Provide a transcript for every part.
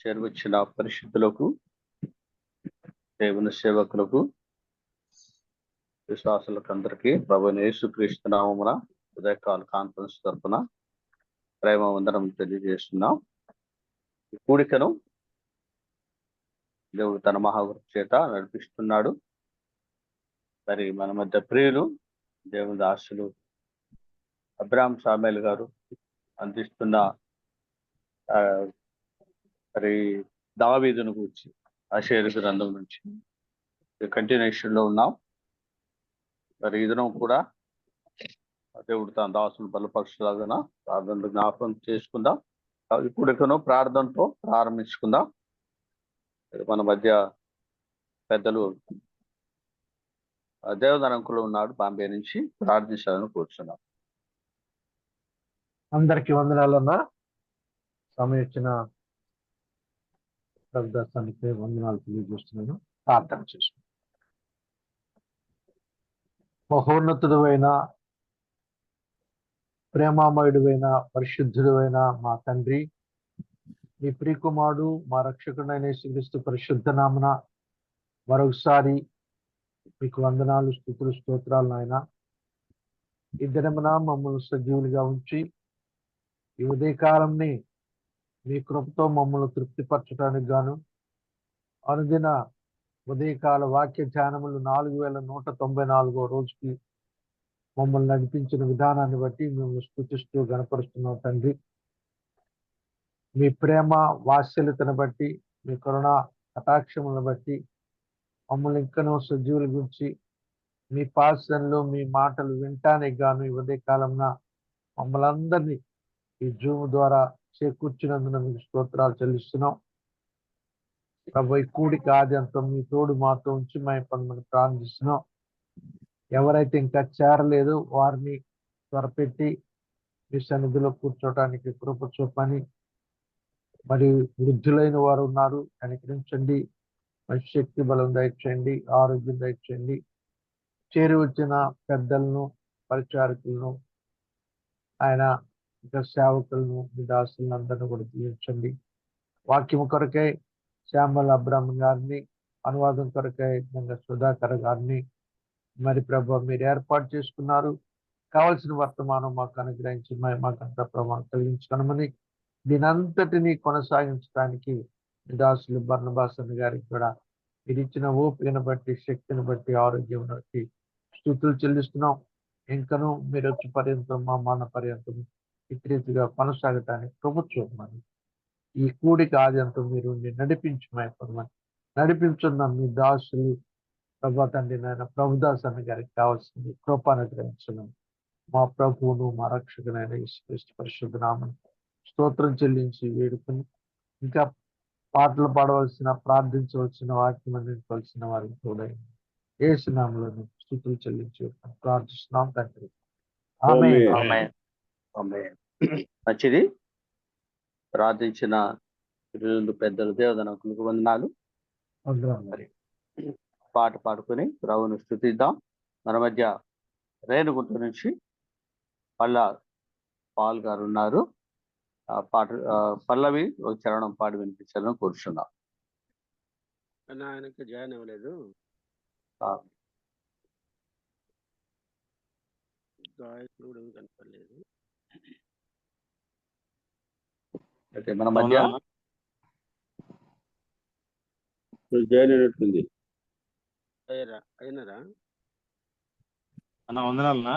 చేరువచ్చిన పరిశుద్ధులకు, దేవుని సేవకులకు, విశ్వాసులకు అందరికీ ప్రభువైన యేసుక్రీస్తు నామమున ఉదయకాల కాన్ఫరెన్స్ తరపున ప్రేమ వందనం తెలియజేస్తున్నాం. ఈ కూడికను దేవుడు తన మహాకృప చేత నడిపిస్తున్నాడు. మరి మన మధ్య ప్రియులు దేవుని దాసులు అబ్రాహం సామేల్ గారు అందిస్తున్న మరి దావీదును గురించి అషేరు గ్రంథం నుంచి కంటిన్యూషన్ లో ఉన్నాం. మరి ఈ దినం కూడా దేవుడు తన దాసులు బలపరుషులాగా ప్రార్థనలు జ్ఞాపకం చేసుకుందాం. ఇప్పుడుకను ప్రార్థనతో ప్రారంభించుకుందాం. మన మధ్య పెద్దలు దేవదనంకులు ఉన్నాడు, బాంబే నుంచి ప్రార్థించాలని కూర్చున్నాం. అందరికి వందనాలన్నా, సమయం ఇచ్చిన ప్రభుత్వానికి వందనాలు తెలియజేస్తున్నాను. ప్రార్థన చేసుకున్నాను. మహోన్నతుడైన ప్రేమామయుడువైన పరిశుద్ధుడైన మా తండ్రి, మీ ప్రియకుమారుడు మా రక్షకుడైన యేసుక్రీస్తు పరిశుద్ధ నామన మరొకసారి మీకు వందనాలు, స్తుతులు, స్తోత్రాలు నాయన. ఈ దినమున మమ్మల్ని సజీవులుగా ఉంచి ఈ ఉదయకాలంని మీ కృపతో మమ్మల్ని తృప్తిపరచడానికి గాను అనుదిన ఉదయకాల వాక్య ధ్యానములు 4194 రోజుకి మమ్మల్ని నడిపించిన విధానాన్ని బట్టి మేము స్తుతిస్తూ గణపరుస్తున్నాం తండ్రి. మీ ప్రేమ వాత్సల్యతను బట్టి, మీ కరుణ కటాక్షములను బట్టి మమ్మల్ని ఇంకనూ సజీవుల గురించి మీ పాసనలు, మీ మాటలు వింటానికి గాను ఈ ఉదయకాలంన మమ్మల్ని అందరినీ ఈ జూమ్ ద్వారా చేకూర్చినందున మీకు స్తోత్రాలు చెల్లిస్తున్నాం. ప్రభు, ఈ కూడిక ఆద్యంతం మీ తోడు మాతో ఉంచి మనం ప్రార్థిస్తున్నాం. ఎవరైతే ఇంకా చేరలేదు వారిని త్వరపెట్టి మీ సన్నిధిలో కూర్చోటానికి కృప చూపని, మరి వృద్ధులైన వారు ఉన్నారు, కనికరించండి. మరి శక్తి బలం దయచేయండి, ఆరోగ్యం దయచేయండి. చేరి వచ్చిన పెద్దలను, పరిచారకులను, ఆయన ఇంకా సేవకులను, మీ దాసులను అందరినీ కూడా దీవించండి. వాక్యం కొరకై శ్యామల అబ్రాహ్మణ్ గారిని, అనువాదం కొరకై సుధాకర్ గారిని మరి ప్రభు మీరు ఏర్పాటు చేసుకున్నారు. కావలసిన వర్తమానం మాకు అనుగ్రహించి మాకంతా ప్రభావం కలిగించుకోనమని, దీనంతటినీ కొనసాగించడానికి దాసులు బర్నబాసన్ గారికి కూడా మీరు ఇచ్చిన ఓపికను బట్టి, శక్తిని బట్టి, ఆరోగ్యం బట్టి స్తుతులు చెల్లిస్తున్నాం. ఇంకనూ మీరు వచ్చి పర్యంతం మా మన పర్యంతం ఇతరీతిగా కొనసాగటానికి ప్రభుత్వం ఈ కూడిక ఆద్యంతం మీరు నడిపించున్న మీ దాసులు ప్రభా తండ్రి నాయన ప్రభుదాస్ అన్న గారికి కావాల్సింది కృపానుగ్రహించడం మా ప్రభువును మా రక్షకునైన యేసుక్రీస్తు పరిశుద్ధ నామమున స్తోత్రం చెల్లించి వేడుకుని, ఇంకా పాటలు పాడవలసిన, ప్రార్థించవలసిన, వాక్యం అందించవలసిన వారికి కూడా యేసు నామములో స్తుతులు చెల్లించి ప్రార్థిస్తున్నాం తండ్రి. ఆమేన్. మంచిది. ప్రార్థించిన పెద్దలు దేవదనకులకు వందనాలు. మరి పాట పాడుకొని ప్రభువును స్తుతిద్దాం. మన మధ్య రేణుగుంట నుంచి పాల్ గారు ఉన్నారు. పాట పల్లవి ఒక చరణం పాడి వినిపించాలని కూర్చున్నాం. ఆయనకి జాయిన్ అవ్వలేదు, గాయకుడు కనపడలేదు. అయితే మన మధ్య జాయిన్ అయినట్టుంది. అయినారా అన్న? వందనాలన్నా.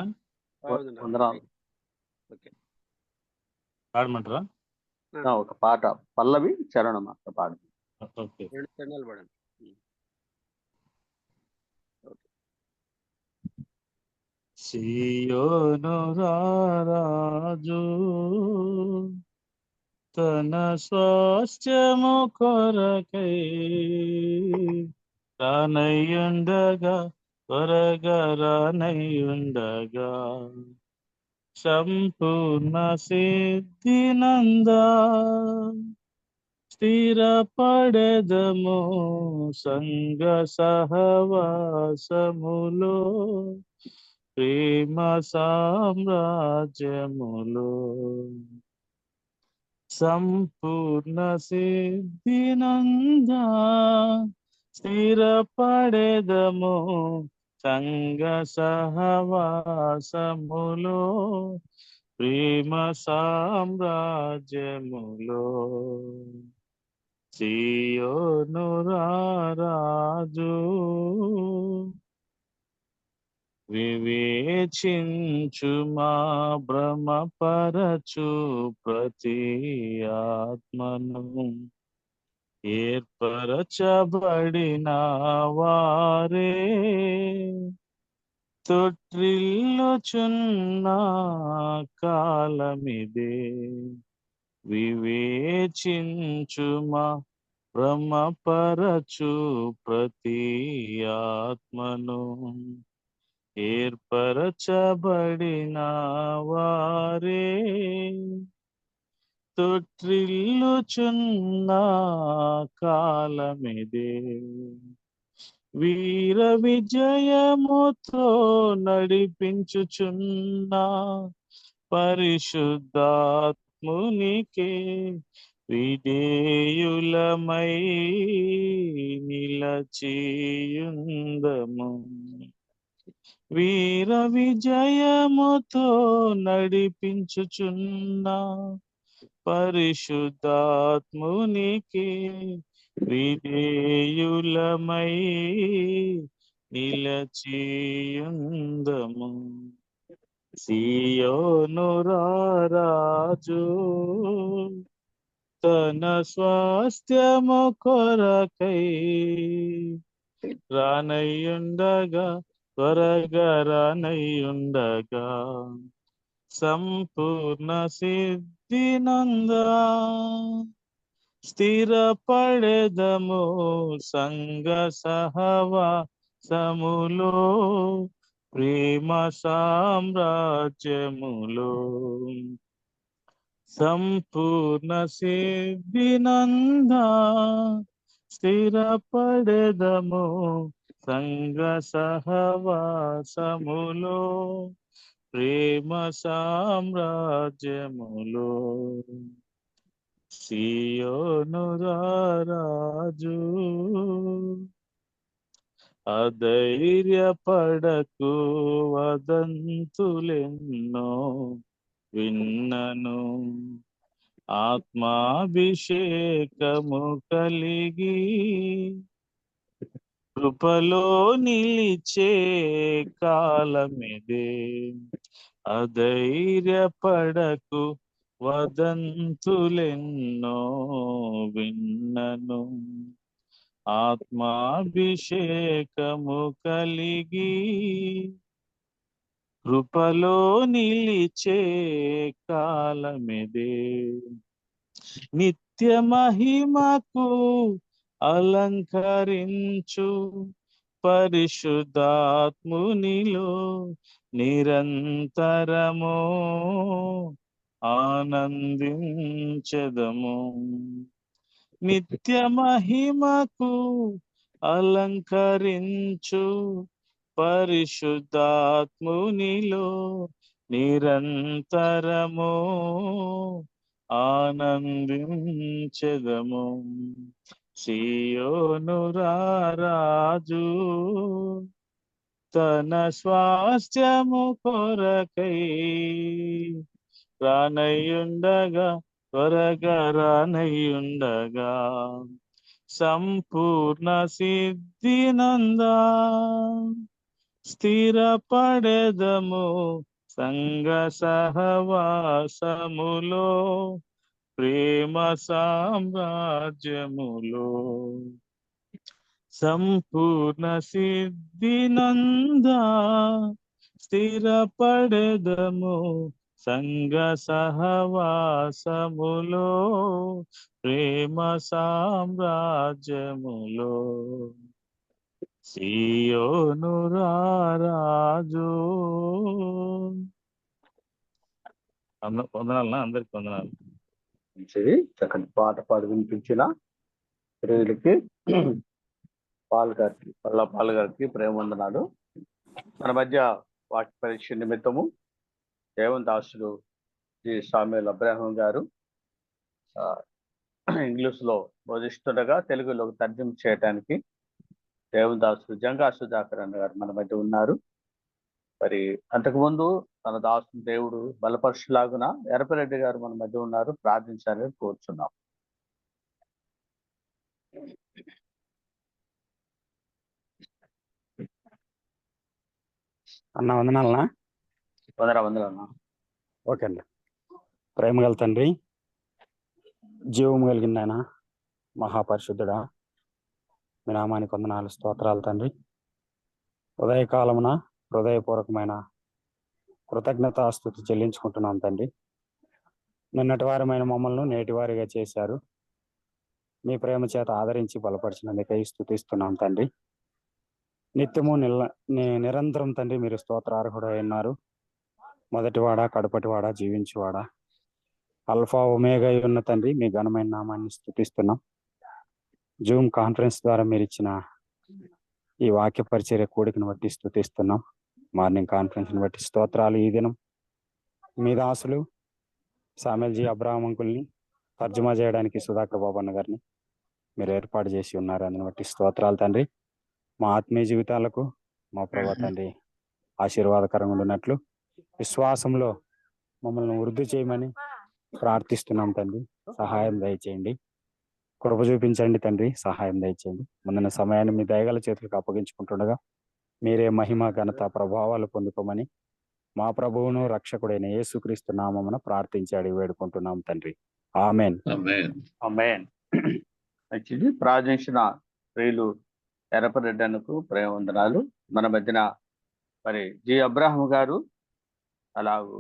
వందనాలు. పాడమంటారా? ఒక పాట పల్లవి చరణం అక్కడ పాడు. 2 చరణాలు పాడండి. సియోను రారాజు తన స్వాస్థ్యము కొరకై రానయ్యుండగా, త్వరగా రానయ్యుండగా, సంపూర్ణ సిద్ధినందా స్థిరపడెదము సంగ సహవాసములో, ప్రేమ సామ్రాజ్యములో. సంపూర్ణ సిద్ధినంద స్థిరపడెదము సంగ సహవాసములో ప్రేమ సామ్రాజ్యములో సియోను రారాజు వివేచించు మా భ్రమపరచు ప్రతి ఆత్మను ఏర్పరచబడిన వారే తొట్రిల్లుచున్న కాలమిదే వివేచించు మా భ్రమపరచు ప్రతి ఆత్మను ఏర్పరచబడిన వారే తొట్రిల్లుచున్న కాలమిదే వీర విజయముతో నడిపించుచున్న పరిశుద్ధాత్మునికే విధేయులమై నిలచియుందము వీర విజయముతో నడిపించుచున్న పరిశుద్ధాత్మునికి విధేయులమై నిలచియుందము సియోను రారాజు తన స్వాస్థ్యము కొరకై రానయ్యుండగా త్వరగా రానయ్యుండగా సంపూర్ణ సిద్ధినందా స్థిరపడెదము సంగ సహవాసములో ప్రేమ సామ్రాజ్యములో సంపూర్ణ సిద్ధినందా స్థిరపడెదము సంగ సహవాసములో ప్రేమ సామ్రాజ్యములో సియోను రారాజు అధైర్యపడకు వదంతులెన్నో విన్నను ఆత్మాభిషేకము కలిగి కృపలో నిలిచే కాలమిదే అధైర్యపడకు వదంతులెన్నో విన్నను ఆత్మాభిషేకము కలిగి కృపలో నిలిచే కాలమిదే నిత్య మహిమకు అలంకరించు పరిశుద్ధాత్మునిలో నిరంతరము ఆనందించెదము నిత్య మహిమకు అలంకరించు పరిశుద్ధాత్మునిలో నిరంతరము ఆనందించెదము సియోను రారాజు తన స్వాస్థ్యము కొరకై రానయ్యుండగా త్వరగా రానయ్యుండగా సంపూర్ణ సిద్ధినందా స్థిరపడెదము సంగ సహవాసములో ప్రేమ సామ్రాజ్యములో సంపూర్ణ సిద్ధినందా స్థిరపడెదము సంగ సహవాసములో ప్రేమ సామ్రాజ్యములో సియోను రారాజు వందనాలన్నా అందరికి వందనాలు మంచిది చక్కని పాట పాడి వినిపించిన ప్రియులకి పాల్ గారికి ప్రేమ వందనాలు. మన మధ్య వాటి పరీక్ష నిమిత్తము దేవన్ దాసుడు జి సామ్యూల్ అబ్రహాం గారు ఇంగ్లీష్ లో బోధిస్తుండగా తెలుగులోకి తర్జుమ చేయడానికి దేవదాసు జంగా సుధాకర్ అన్న గారు మన మధ్య ఉన్నారు. మరి అంతకుముందు తన దాసు దేవుడు బలపరుషులాగున ఎర్రపరెడ్డి గారు మన మధ్య ఉన్నారు, ప్రార్థించాలని కోరుచున్నాం. అన్న వందనాలనా? వందనాలన్నా. ఓకే అండి. ప్రేమ గల తండ్రి, జీవము కలిగిన ఆయన, మహాపరిశుద్ధుడా, మీ నామానికి వందనాలు, స్తోత్రాలు తండ్రి. ఉదయకాలమున హృదయపూర్వకమైన కృతజ్ఞతాస్తుతి చెల్లించుకుంటున్నాం తండ్రి. నిన్నటి వారమైన మమ్మల్ని నేటి వారిగా చేశారు. మీ ప్రేమ చేత ఆదరించి బలపరిచినందుకై స్తుతిస్తున్నాం తండ్రి. నిత్యము నిరంతరం తండ్రి మీరు స్తోత్రార్హుడై ఉన్నారు. మొదటివాడ, కడపటివాడ, జీవించువాడ, అల్ఫా ఒమేగా ఉన్న తండ్రి మీ ఘనమైన నామాన్ని స్తుతిస్తున్నాం. జూమ్ కాన్ఫరెన్స్ ద్వారా మీరు ఇచ్చిన ఈ వాక్య పరిచర్య కూడికను బట్టి స్తుతిస్తున్నాం. మార్నింగ్ కాన్ఫరెన్స్ ని బట్టి స్తోత్రాలు. ఈ దినం మీ దాసులు సామెల్ జీ అబ్రహాం అంకుల్ని తర్జుమా చేయడానికి సుధాకర్ బాబు అన్న గారిని మీరు ఏర్పాటు చేసి ఉన్నారు. అందుని బట్టి స్తోత్రాలు తండ్రి. మా ఆత్మీయ జీవితాలకు మా ప్రభా తండ్రి ఆశీర్వాదకరంగా ఉన్నట్లు విశ్వాసంలో మమ్మల్ని వృద్ధి చేయమని ప్రార్థిస్తున్నాం తండ్రి. సహాయం దయచేయండి, కృప చూపించండి తండ్రి, సహాయం దయచేయండి. ముందున్న సమయాన్ని మీ దయగల చేతులకు అప్పగించుకుంటుండగా మీరే మహిమ, ఘనత, ప్రభావాలు పొందుకోమని మా ప్రభువును రక్షకుడైన యేసుక్రీస్తు నామమున ప్రార్థించాడు వేడుకుంటున్నాం తండ్రి. ఆమెన్. ఆమేన్. మంచిది. ప్రార్థించిన ప్రియులు ఎర్రపరెడ్డన్నకు ప్రేమ వందనాలు. మన మధ్యన మరి జి అబ్రహాం గారు, అలాగూ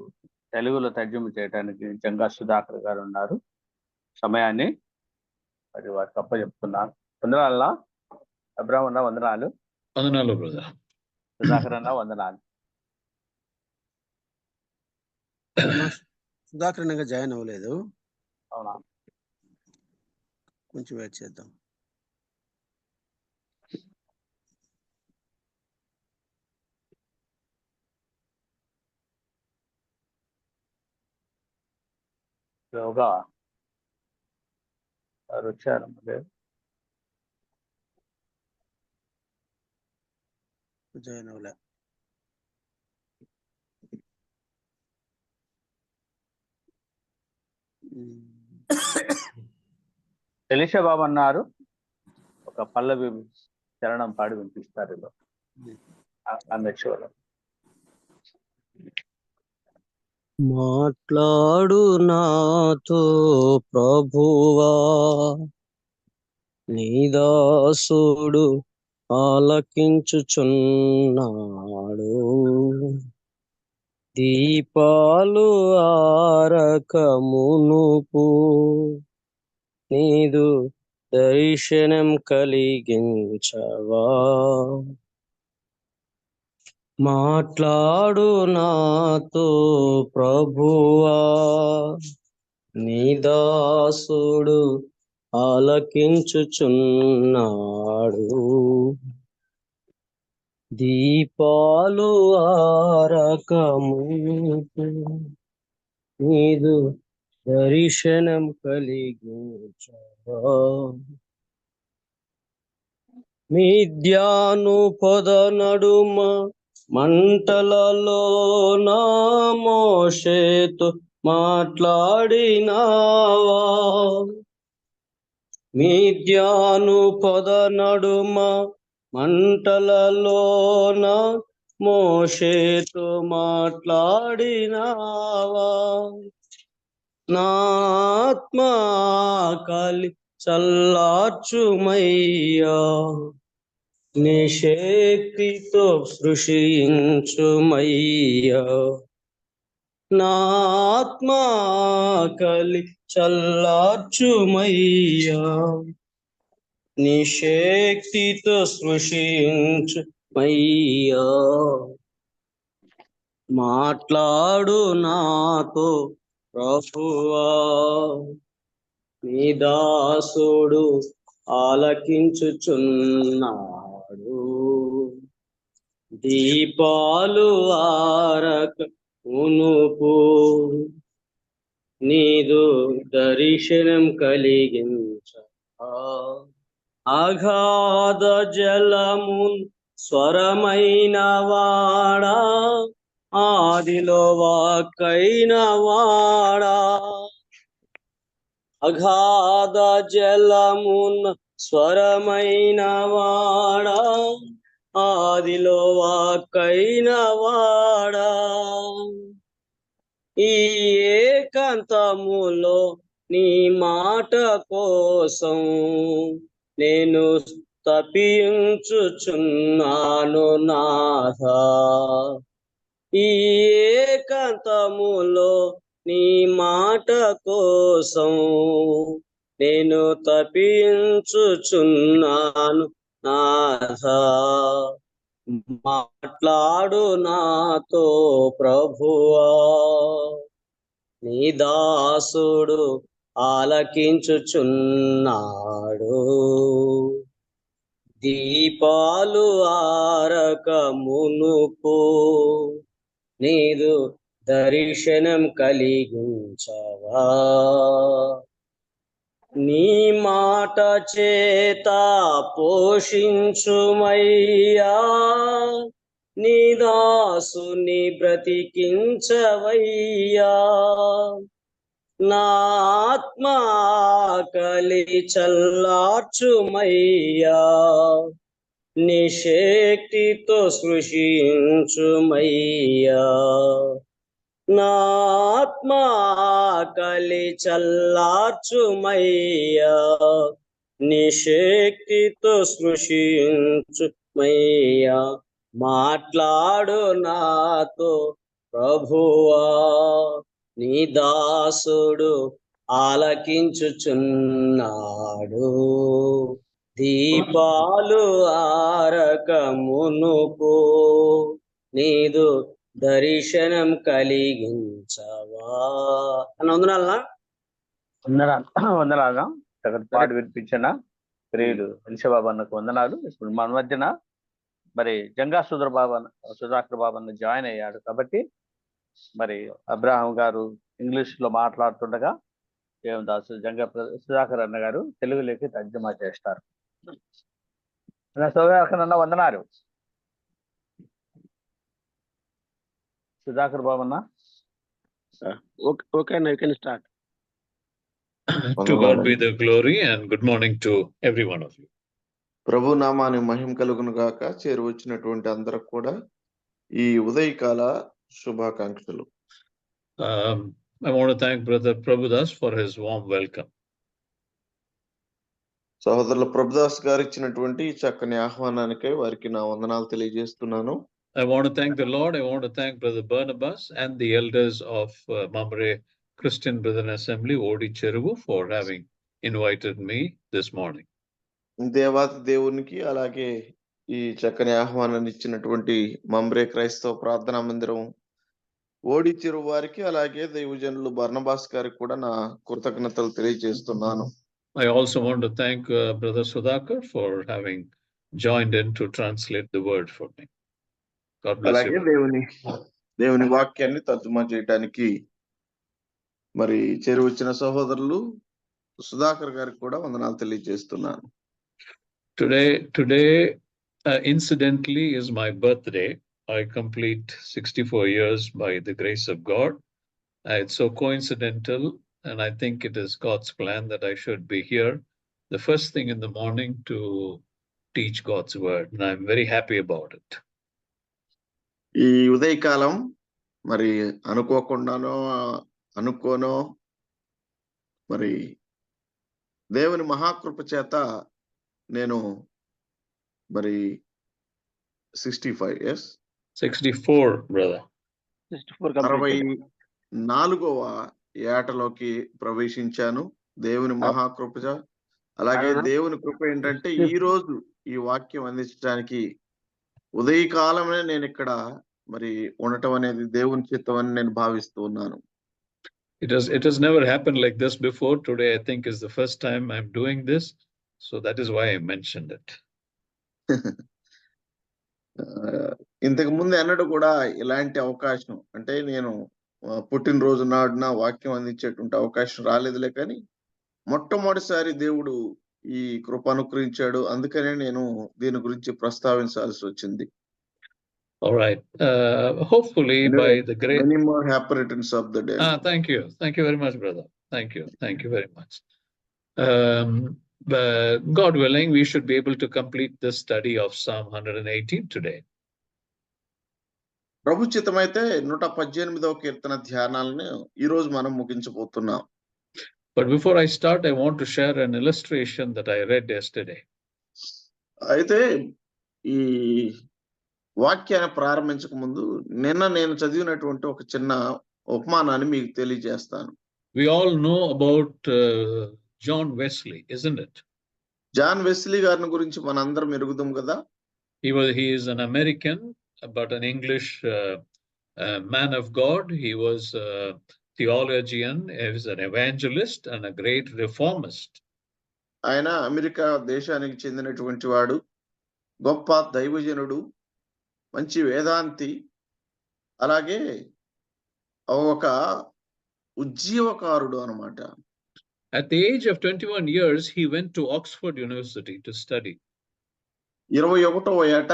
తెలుగులో తర్జుమ చేయడానికి జంగా సుధాకర్ గారు ఉన్నారు. సమయాన్ని మరి వారికి అప్పచెప్తున్నాను. వందనాలన్నా. అబ్రహాం అన్న వందనాలు. వందనాలు బ్రదర్. సుధాకర్ అన్న వందనాలు. సుధాకర్ ఇంకా జాయిన్ అవ్వలేదు. అవునా? కొంచెం వెయిట్ చేద్దాం. యోగా వారు వచ్చారు. జాయిన్ అవ్వలే. ఎలీషా బాబు అన్నారు ఒక పల్లవి చరణం పాడి వినిపిస్తారు. మాట్లాడు నాతో ప్రభువా, నీ దాసుడు ఆలకించుచున్నాడు. దీపాలు ఆరక మునుపు నీదు దర్శనం కలిగించవా. మాట్లాడు నాతో ప్రభువా, నీ దాసుడు ఆలకించుచున్నాడు. దీపాలు ఆరక మునుపు నీదు దర్శనం కలిగించవా. మిద్యాను పొద నడుమ మంటలలో నా మోషేతో మాట్లాడినావా. మిద్యాను పొద నడుమ మంటలలో నా మోషేతో మాట్లాడినావా. నా ఆత్మ కాలి చల్లార్చుమయ్యా, నీ శక్తితో సృష్టించుమయ్యా. నా ఆత్మ కాలి చల్లార్చుమయ్యా, నీ శక్తితో సృష్టించుమయ్యా. మాట్లాడు నాతో ప్రభువా, నీ దాసుడు ఆలకించుచున్నాడు. దీపాలు ఆరక మునుపు నీదు దర్శనం కలిగించవా అగాధ జలము స్వరమైన వాడా ఆదిలో వాక్కైన వాడా అగాధ జలమున్ స్వరమైన వాడా ఆదిలో వాక్కైన వాడా ఈ ఏకాంతములో నీ మాట కోసం నేను తప్పించుచున్నాను నాథా ఈ ఏకాంతములో నీ మాట కోసం నేను తప్పించుచున్నాను నాథా మాట్లాడు నాతో ప్రభువా నీ దాసుడు ఆలకించుచున్నాడు దీపాలు ఆరక మునుపు నీదు దర్శనం కలిగించవా నీ మాట చేత పోషించుమయ్యా నీ దాసుని బ్రతికించవయ్యా నా ఆత్మ ఆకలి చల్లార్చుమయ్యా నీ శక్తితో సృష్టించుమయ్యా నా ఆత్మ ఆకలి చల్లార్చుమయ్యా నీ శక్తితో సృష్టించుమయ్యా మాట్లాడు నాతో ప్రభువా నీ దాసుడు ఆలకించుచున్నాడు దీపాలు ఆరక మునుపు నీదు దర్శనం కలిగించవా అని వందనాలనా వందనాలు చక్కటి పాట వినిపించిన ప్రియులు ఎలిషబాబు అన్నకు వందనాలు. ఇప్పుడు మన మధ్యన మరి జంగా సుధాకర్ బాబు అన్న జాయిన్ అయ్యాడు కాబట్టి మరి అబ్రాహం గారు ఇంగ్లీష్ లో మాట్లాడుతుండగా దేవదాసు జంగా సుధాకర్ అన్న గారు తెలుగులోకి తర్జుమా చేస్తారు. సుధాకర్ అన్న వందనాలు. సుధాకర్ బాబు అన్న okay you can start. To God be the glory and good morning to every one of you. ప్రభు నామాని మహిమ కలుగును గాక. చేరువచ్చినటువంటి అందరికి కూడా ఈ ఉదయకాల శుభాకాంక్షలు. I want to thank Brother Prabhudas for his warm welcome. సహోదరుల ప్రభుదాస్ గారు ఇచ్చినటువంటి చక్కని ఆహ్వానానికై వారికి నా వందనాలు తెలియజేస్తున్నాను. I want to thank the Lord. I want to thank Brother Barnabas and the elders of Mamre Christian Brethren Assembly, Odi Cheruvu, for having invited me this morning. దేవాతి దేవునికి అలాగే ఈ చక్కని ఆహ్వానాన్ని ఇచ్చినటువంటి మమ్రే క్రైస్తవ ప్రార్థనా మందిరం ఓడి చెరువు వారికి అలాగే దైవజనులు బర్నబాస్ గారికి కూడా నా కృతజ్ఞతలు తెలియజేస్తున్నాను. I also want to thank Brother Sudhakar for having joined in to translate the word for me. God bless అలాగే you. దేవుని వాక్యాన్ని తర్జుమా చేయడానికి మరి చేరువచ్చిన సహోదరులు సుధాకర్ గారికి కూడా వందనాలు తెలియజేస్తున్నాను. Today incidentally is my birthday. I complete 64 years by the grace of God. It's so coincidental, and I think it is God's plan that I should be here the first thing in the morning to teach God's word, and I'm very happy about it. ఈ ఉదయకాలం మరి అనుకోనో మరి దేవుని మహాకృప చేత నేను మరి 64 brother. 64వ ఏటలోకి ప్రవేశించాను. దేవుని మహాకృప అలాగే దేవుని కృప ఏంటంటే ఈ రోజు ఈ వాక్యం అందించడానికి ఉదయకాలమే నేను ఇక్కడ మరి ఉండటం అనేది దేవుని చిత్తం అని నేను భావిస్తూ ఉన్నాను. It has never happened like this before. Today I think is the first time I'm doing this, so that is why I mentioned it. ఇంతకు ముందు ఎన్నడూ కూడా ఇలాంటి అవకాశం అంటే నేను పుట్టినరోజు నాడున వాక్యం అందించేటువంటి అవకాశం రాలేదులే, కానీ మొట్టమొదటిసారి దేవుడు ఈ కృప అనుగ్రహించాడు. అందుకనే నేను దీని గురించి ప్రస్తావించాల్సి వచ్చింది. All right. Hopefully by the grace. Many more happy returns of the day. Thank you. Thank you very much, brother. Thank you. Thank you very much. God willing, we should be able to complete this study of Psalm 118 today. ప్రభు చిత్తమైతే 118వ కీర్తన ధ్యానాలను ఈ రోజు మనం ముగించబోతున్నాం. But before I start, I want to share an illustration that I read yesterday. అయితే ఈ వాక్యాన్ని ప్రారంభించక ముందు నిన్న నేను చదివినటువంటి ఒక చిన్న ఉపమానాన్ని మీకు తెలియజేస్తాను. We all know about John Wesley, isn't it? John Wesley గారిని గురించి మనందరం ఎరుగుదాం కదా. He is an American, but an English man of God. He was a theologian, he was an evangelist and a great reformist. ఆయన America దేశానికి చెందినటువంటి వాడు, గొప్ప దైవజనుడు, మంచి వేదాంతి, అలాగే ఒక ఉజ్జీవకారుడు అన్నమాట. At the age of 21 years, he went to Oxford University to study. 21వ ఏట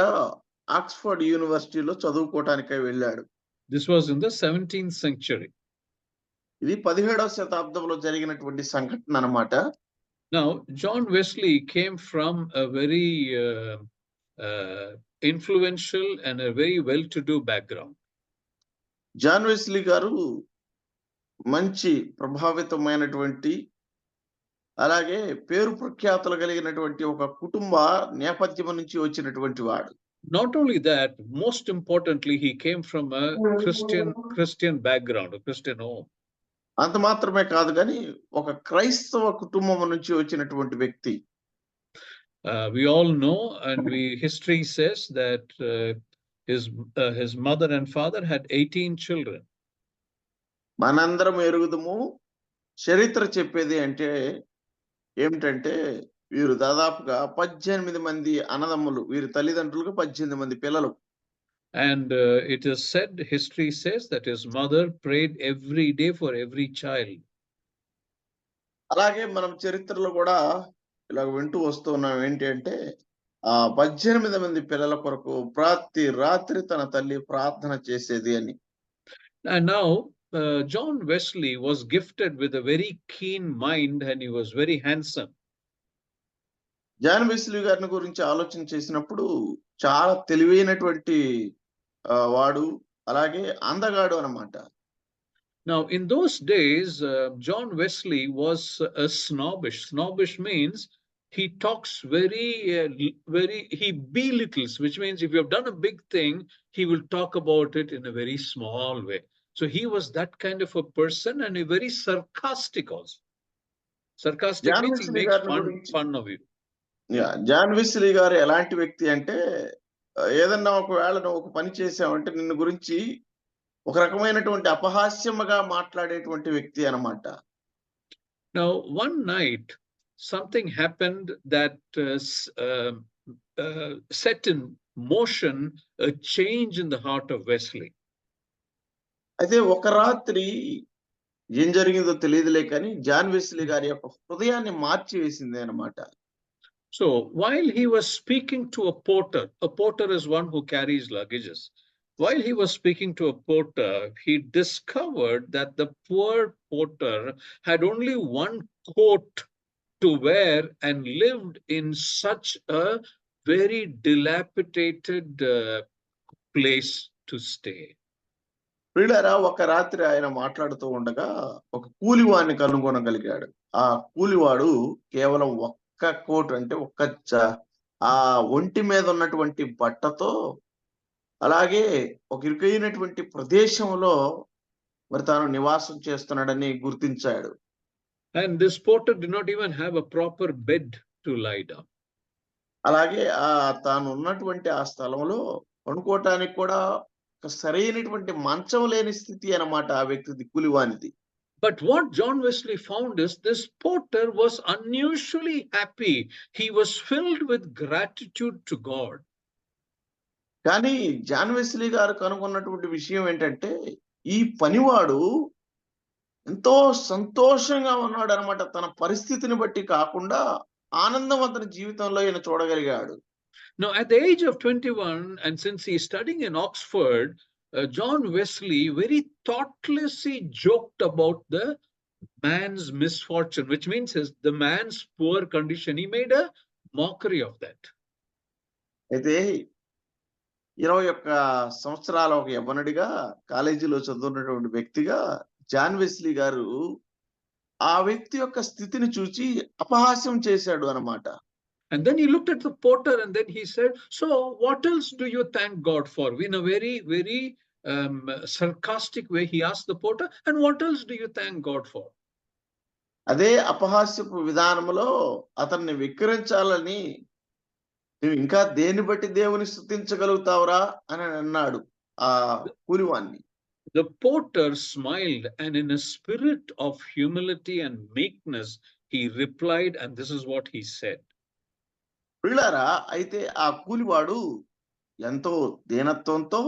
ఆక్స్ఫర్డ్ యూనివర్సిటీలో చదువుకోవటానికై వెళ్ళాడు. This was in the 17th century. ఇది 17వ శతాబ్దంలో జరిగినటువంటి సంఘటన అన్నమాట. Now, John Wesley came from a very influential and a very well-to-do background. John Wesley గారు మంచి ప్రభావితమైనటువంటి, అలాగే పేరు ప్రఖ్యాతులు కలిగినటువంటి ఒక కుటుంబ నేపథ్యం నుంచి వచ్చినటువంటి వాడు. Not only that, most importantly, he came from a Christian background, a Christian home. అంత మాత్రమే కాదు, కానీ ఒక క్రైస్తవ కుటుంబం నుంచి వచ్చినటువంటి వ్యక్తి. We all know, and history says that his mother and father had 18 children. మనందరం ఎరుగుదము. చరిత్ర చెప్పేది అంటే ఏమిటంటే వీరు దాదాపుగా 18 మంది అన్నదమ్ములు, వీరి తల్లిదండ్రులకు 18 మంది పిల్లలు. And it is said, history says that his mother prayed every day for every child. అలాగే మనం చరిత్రలో కూడా ఇలా వింటూ వస్తున్నాం ఏంటి అంటే 18 మంది పిల్లల కొరకు ప్రతి రాత్రి తన తల్లి ప్రార్థన చేసేది అని. And now John Wesley was gifted with a very keen mind and he was very handsome. John Wesley గారిని గురించి ఆలోచన చేసినప్పుడు చాలా తెలివైనటువంటి వాడు, అలాగే అందగాడు అన్నమాట. Now, in those days, John Wesley was snobbish. Snobbish means he talks he belittles, which means if you have done a big thing, he will talk about it in a very small way. So he was that kind of a person, and very sarcastic also. Sarcastic means he makes fun of you. John Wesley గారు ఎలాంటి వ్యక్తి అంటే, ఏదన్నా ఒకవేళ నువ్వు ఒక పని చేసావంటే నిన్ను గురించి ఒక రకమైనటువంటి అపహాస్యముగా మాట్లాడేటువంటి వ్యక్తి అన్నమాట. Now, one night, something happened that set in motion a change in the heart of Wesley. అయితే ఒక రాత్రి ఏం జరిగిందో తెలియదులే, కానీ జాన్ వెస్లీ గారి యొక్క హృదయాన్ని మార్చి వేసింది అన్నమాట. So while he was speaking to a porter is one who carries luggages. While he was speaking to a porter, he discovered that the poor porter had only one coat to wear and lived in such a very dilapidated place to stay. ప్రియులారా, ఒక రాత్రి ఆయన మాట్లాడుతూ ఉండగా ఒక కూలివాడిని కనుగొనగలిగాడు. ఆ కూలివాడు కేవలం ఒక్క కోట్, అంటే ఆ ఒంటి మీద ఉన్నటువంటి బట్టతో, అలాగే ఒక ఇరుకైనటువంటి ప్రదేశంలో మరి తాను నివాసం చేస్తున్నాడని గుర్తించాడు. And this porter did not even have a proper bed to lie down. అలాగే తాను ఉన్నటువంటి ఆ స్థలంలో పడుకోవటానికి కూడా ఒక సరైనటువంటి మంచం లేని స్థితి అన్నమాట ఆ వ్యక్తిది, కూలివానిది. But what John Wesley found is this porter was unusually happy. He was filled with gratitude to God. కానీ జాన్ వెస్లీ గారు కనుగొన్నటువంటి విషయం ఏంటంటే, ఈ పనివాడు ఎంతో సంతోషంగా ఉన్నాడు అనమాట. తన పరిస్థితిని బట్టి కాకుండా ఆనందం అతని జీవితంలో ఈయన చూడగలిగాడు. Now, at the age of 21, and since he is studying in Oxford, John Wesley very thoughtlessly joked about the man's misfortune, which means the man's poor condition. He made a mockery of that. అయితే 21 సంవత్సరాల ఒక యవ్వనుడిగా కాలేజీలో చదువుతున్నటువంటి వ్యక్తిగా John Wesley గారు ఆ వ్యక్తి యొక్క స్థితిని చూచి అపహాస్యం చేశాడు అన్నమాట. And then he looked at the porter and then he said, so what else do you thank God for? In a very, very sarcastic way, he asked the porter, and what else do you thank God for? అదే అపహాస్యపు విధానంలో అతన్ని విక్రించాలని, నువ్వు ఇంకా దేన్ని బట్టి దేవుని స్తుతించగలుగుతావురా అని అన్నాడు ఆ కూలివాణ్ణి. The porter smiled, and in a spirit of humility and meekness, he replied, and this is what he said. పిల్లారా, అయితే ఆ కూలివాడు ఎంతో దీనత్వంతో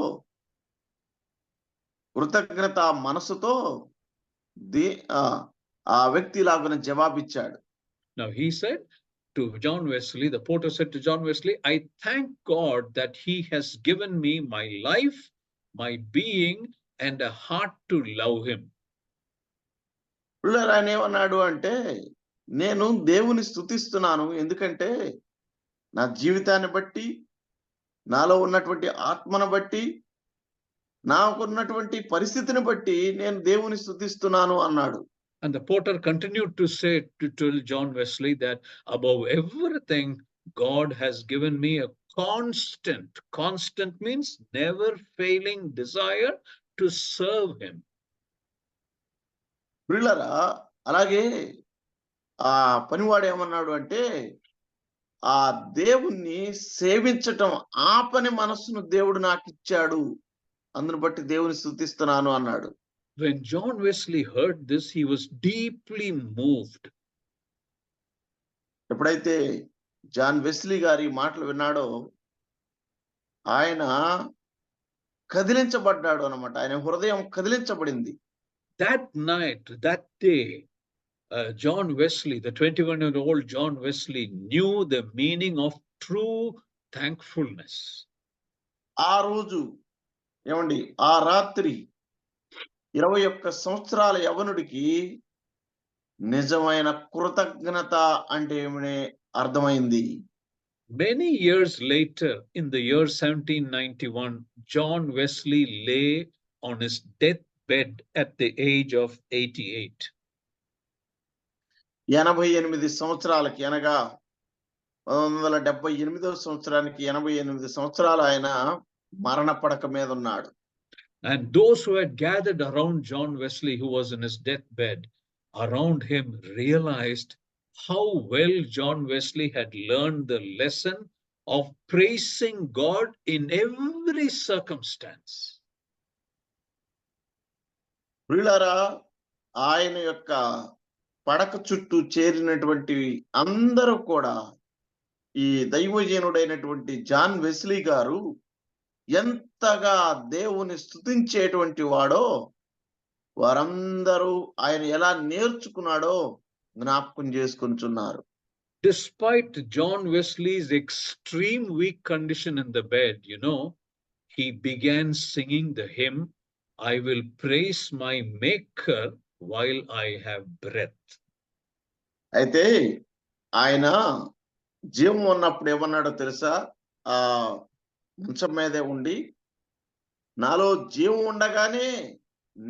కృతజ్ఞత మనసుతో ఆ వ్యక్తి లాగున జవాబిచ్చాడు. Now he said to John Wesley, the porter said to John Wesley, I thank God that he has given me my life, my being, and a heart to love him. పిల్లలు ఆయన ఏమన్నాడు అంటే, నేను దేవుని స్తుతిస్తున్నాను, ఎందుకంటే నా జీవితాన్ని బట్టి, నాలో ఉన్నటువంటి ఆత్మను బట్టి, నాకున్నటువంటి పరిస్థితిని బట్టి నేను దేవుని స్తుతిస్తున్నాను అన్నాడు. And the porter continued to say to John Wesley that above everything, God has given me a constant means never failing desire to serve him. పిల్లరా, అలాగే ఆ పనివాడు ఏమన్నాడు అంటే, ఆ దేవుణ్ణి సేవించటం ఆపని మనస్సును దేవుడు నాకు ఇచ్చాడు, అందును బట్టి దేవుని స్తుతిస్తున్నాను అన్నాడు. When John Wesley heard this, he was deeply moved. ఎప్పుడైతే జాన్ వెస్లీ గారి మాటలు విన్నాడో ఆయన కదిలించబడ్డాడు అన్నమాట. ఆయన హృదయం కదిలించబడింది. That night, that day, John Wesley, the 21-year-old John Wesley, knew the meaning of true thankfulness. ఆ రోజు ఏమండి, ఆ రాత్రి 21 సంవత్సరాల యవ్వనుడికి నిజమైన కృతజ్ఞత అంటే ఏమని అర్థమైంది. Many years later, in the year 1791, John Wesley lay on his deathbed at the age of 88. 88 సంవత్సరాలకి అనగా 1978వ సంవత్సరానికి 88 సంవత్సరాలు ఆయన మరణ పడక మీద ఉన్నాడు. And those who had gathered around John Wesley, who was in his deathbed, around him realized how well John Wesley had learned the lesson of praising God in every circumstance. ప్రియులారా, ఆయన యొక్క పడక చుట్టూ చేరినటువంటి అందరూ కూడా ఈ దైవజనుడైనటువంటి జాన్ వెస్లీ గారు ఎంతగా దేవుని స్తుతించేటువంటి వాడో వారందరూ ఆయన ఎలా నేర్చుకున్నాడో జ్ఞాపకం చేసుకుంటున్నారు. Despite John Wesley's extreme weak condition in the bed, he began singing the hymn, I will praise my maker while I have breath. అయితే ఆయన జీవం ఉన్నప్పుడు ఏమన్నాడో తెలుసా? ఆ మంచం మీదే ఉండి, నాలో జీవం ఉండగానే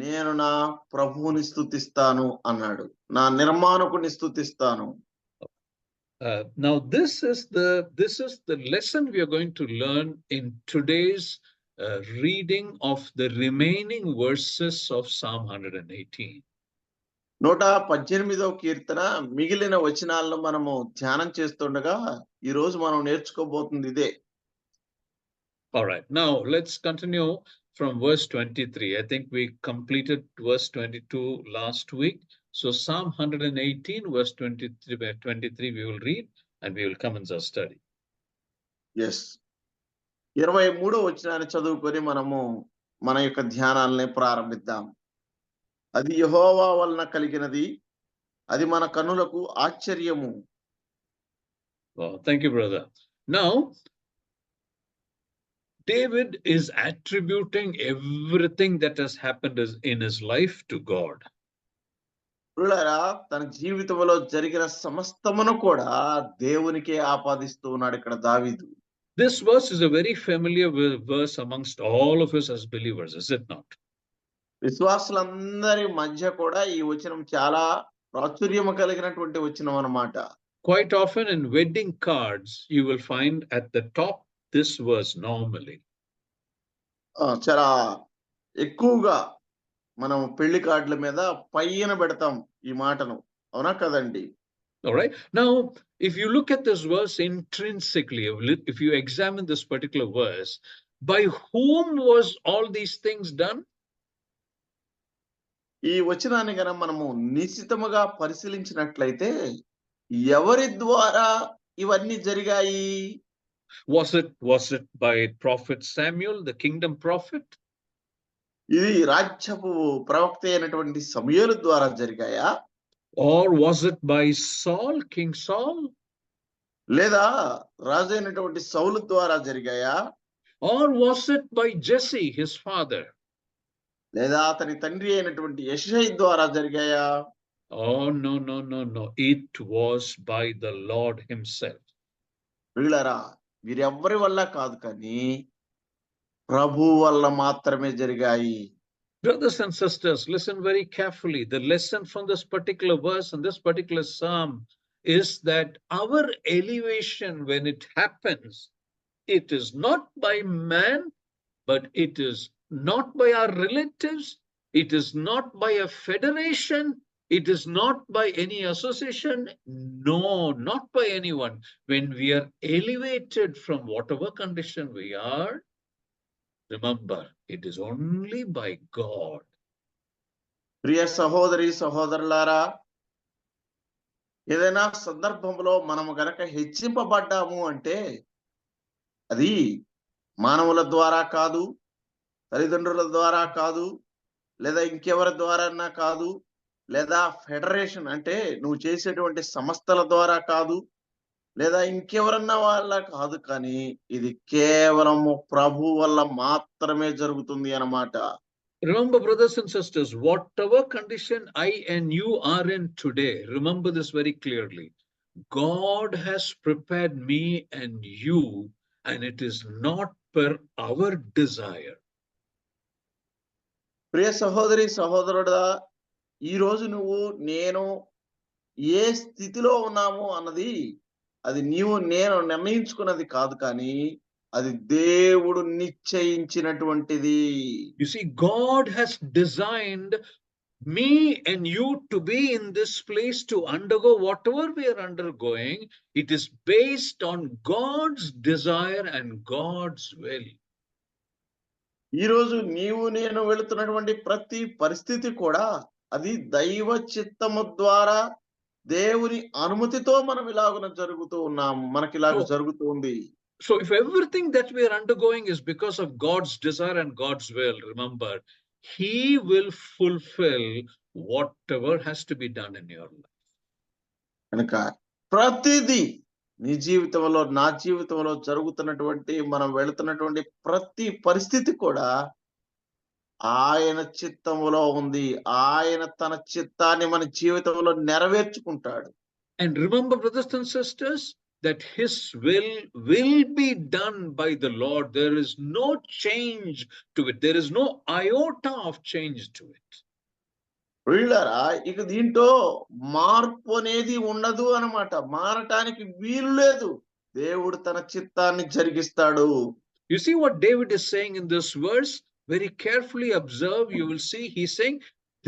నేను నా ప్రభువుని స్తుతిస్తాను అన్నాడు, నా నిర్మాణకుని స్తుతిస్తాను. Now this is the lesson we are going to learn in today's reading of the remaining verses of Psalm 118. 118వ కీర్తన మిగిలిన వచనాలను మనము ధ్యానం చేస్తుండగా ఈ రోజు మనం నేర్చుకోబోతుంది ఇదే. All right, now let's continue from verse 23. I think we completed verse 22 last week. So Psalm 118 verse 23 we will read and we will commence our study. Yes. 23వ వచనాన్ని చదువుకొని మనము మన యొక్క ధ్యానాలని ప్రారంభిద్దాం. అది యెహోవా వలన కలిగినది, అది మన కన్నులకు ఆశ్చర్యము. Wow, thank you, brother. Now, David is attributing everything that has happened in his life to God. ప్రియులారా, తన జీవితంలో జరిగిన సమస్తమును కూడా దేవునికే ఆపాదిస్తూ ఉన్నాడు ఇక్కడ దావీదు. This verse is a very familiar verse amongst all of us as believers, is it not? విశ్వాసులందరి మధ్య కూడా ఈ వచనం చాలా ప్రాచుర్యము కలిగినటువంటి వచనం అన్నమాట. Quite often in wedding cards, you will find at the top this verse normally. చాలా ఎక్కువగా మనం పెళ్లి కార్డుల మీద పైన పెడతాం ఈ మాటను, అవునా కదండి? All right. Now, if you look at this verse intrinsically, if you examine this particular verse, by whom was all these things done? ఈ వచనాన్ని గన మనము నిశ్చితముగా పరిశీలించినట్లయితే ఎవరి ద్వారా ఇవన్నీ జరిగాయి? Was it by prophet Samuel, the kingdom prophet? ఇది రాజ్యపు ప్రవక్త అయినటువంటి సమూయేలు ద్వారా జరిగాయా? Or was it by Saul, King Saul? లేదా రాజు అయినటువంటి సౌలు ద్వారా జరిగాయా? Or was it by Jesse, his father? లేదా అతని తండ్రి అయినటువంటి యెషై ద్వారా జరిగాయా? Oh, no. It was by the Lord himself. వీళ్ళరా, వీరెవ్వరి వల్ల కాదు, కానీ ప్రభు వల్ల మాత్రమే జరిగాయి. Brothers and sisters, listen very carefully. The lesson from this particular verse and this particular psalm is that our elevation, when it happens, it is not by man, but it is not by our relatives. It is not by a federation. It is not by any association. No, not by anyone. When we are elevated from whatever condition we are, remember, it is only by God. ప్రియ సహోదరి సహోదరులారా, ఏదైనా సందర్భంలో మనము గనక హెచ్చింపబడ్డాము అంటే అది మానవుల ద్వారా కాదు, తల్లిదండ్రుల ద్వారా కాదు, లేదా ఇంకెవరి ద్వారా కాదు, లేదా ఫెడరేషన్ అంటే నువ్వు చేసేటువంటి సంస్థల ద్వారా కాదు, లేదా ఇంకెవరన్నా వాళ్ళ కాదు, కానీ ఇది కేవలము ప్రభు వల్ల మాత్రమే జరుగుతుంది అన్నమాట. Remember, brothers and sisters, whatever condition I and you are in today, remember this very clearly. God has prepared me and you, and it is not per our desire. ప్రియ సహోదరి సహోదరుడా, ఈ రోజు నువ్వు నేను ఏ స్థితిలో ఉన్నాము అన్నది అది నీవు నేను నిర్ణయించుకున్నది కాదు, కానీ అది దేవుడు నిశ్చయించినటువంటిది. You see, God has designed me and you to be in this place to undergo whatever we are undergoing. It is based on God's desire and God's will. ఈ రోజు నీవు నేను వెళుతున్నటువంటి ప్రతి పరిస్థితి కూడా అది దైవ చిత్తము ద్వారా దేవుని అనుమతితో మనం ఇలాగున జరుగుతూ ఉన్నాము, మనకి ఇలాగ జరుగుతూ ఉంది. So if everything that we are undergoing is because of God's desire and God's will, remember, He will fulfill whatever has to be done in your life. కనుక ప్రతిదీ నీ జీవితంలో నా జీవితంలో జరుగుతున్నటువంటి మనం వెళుతున్నటువంటి ప్రతి పరిస్థితి కూడా ఆయన చిత్తములో ఉంది. ఆయన తన చిత్తాన్ని మన జీవితంలో నెరవేర్చుకుంటాడు. And remember, brothers and sisters, that His will be done by the Lord. There is no change to it. There is no iota of change to it. వీళ్ళరా, ఇక దీంట్లో మార్పు అనేది ఉండదు అన్నమాట. మారటానికి వీలు లేదు. దేవుడు తన చిత్తాన్ని జరిగిస్తాడు. You see what David is saying in this verse? Very carefully observe, you will see he's saying,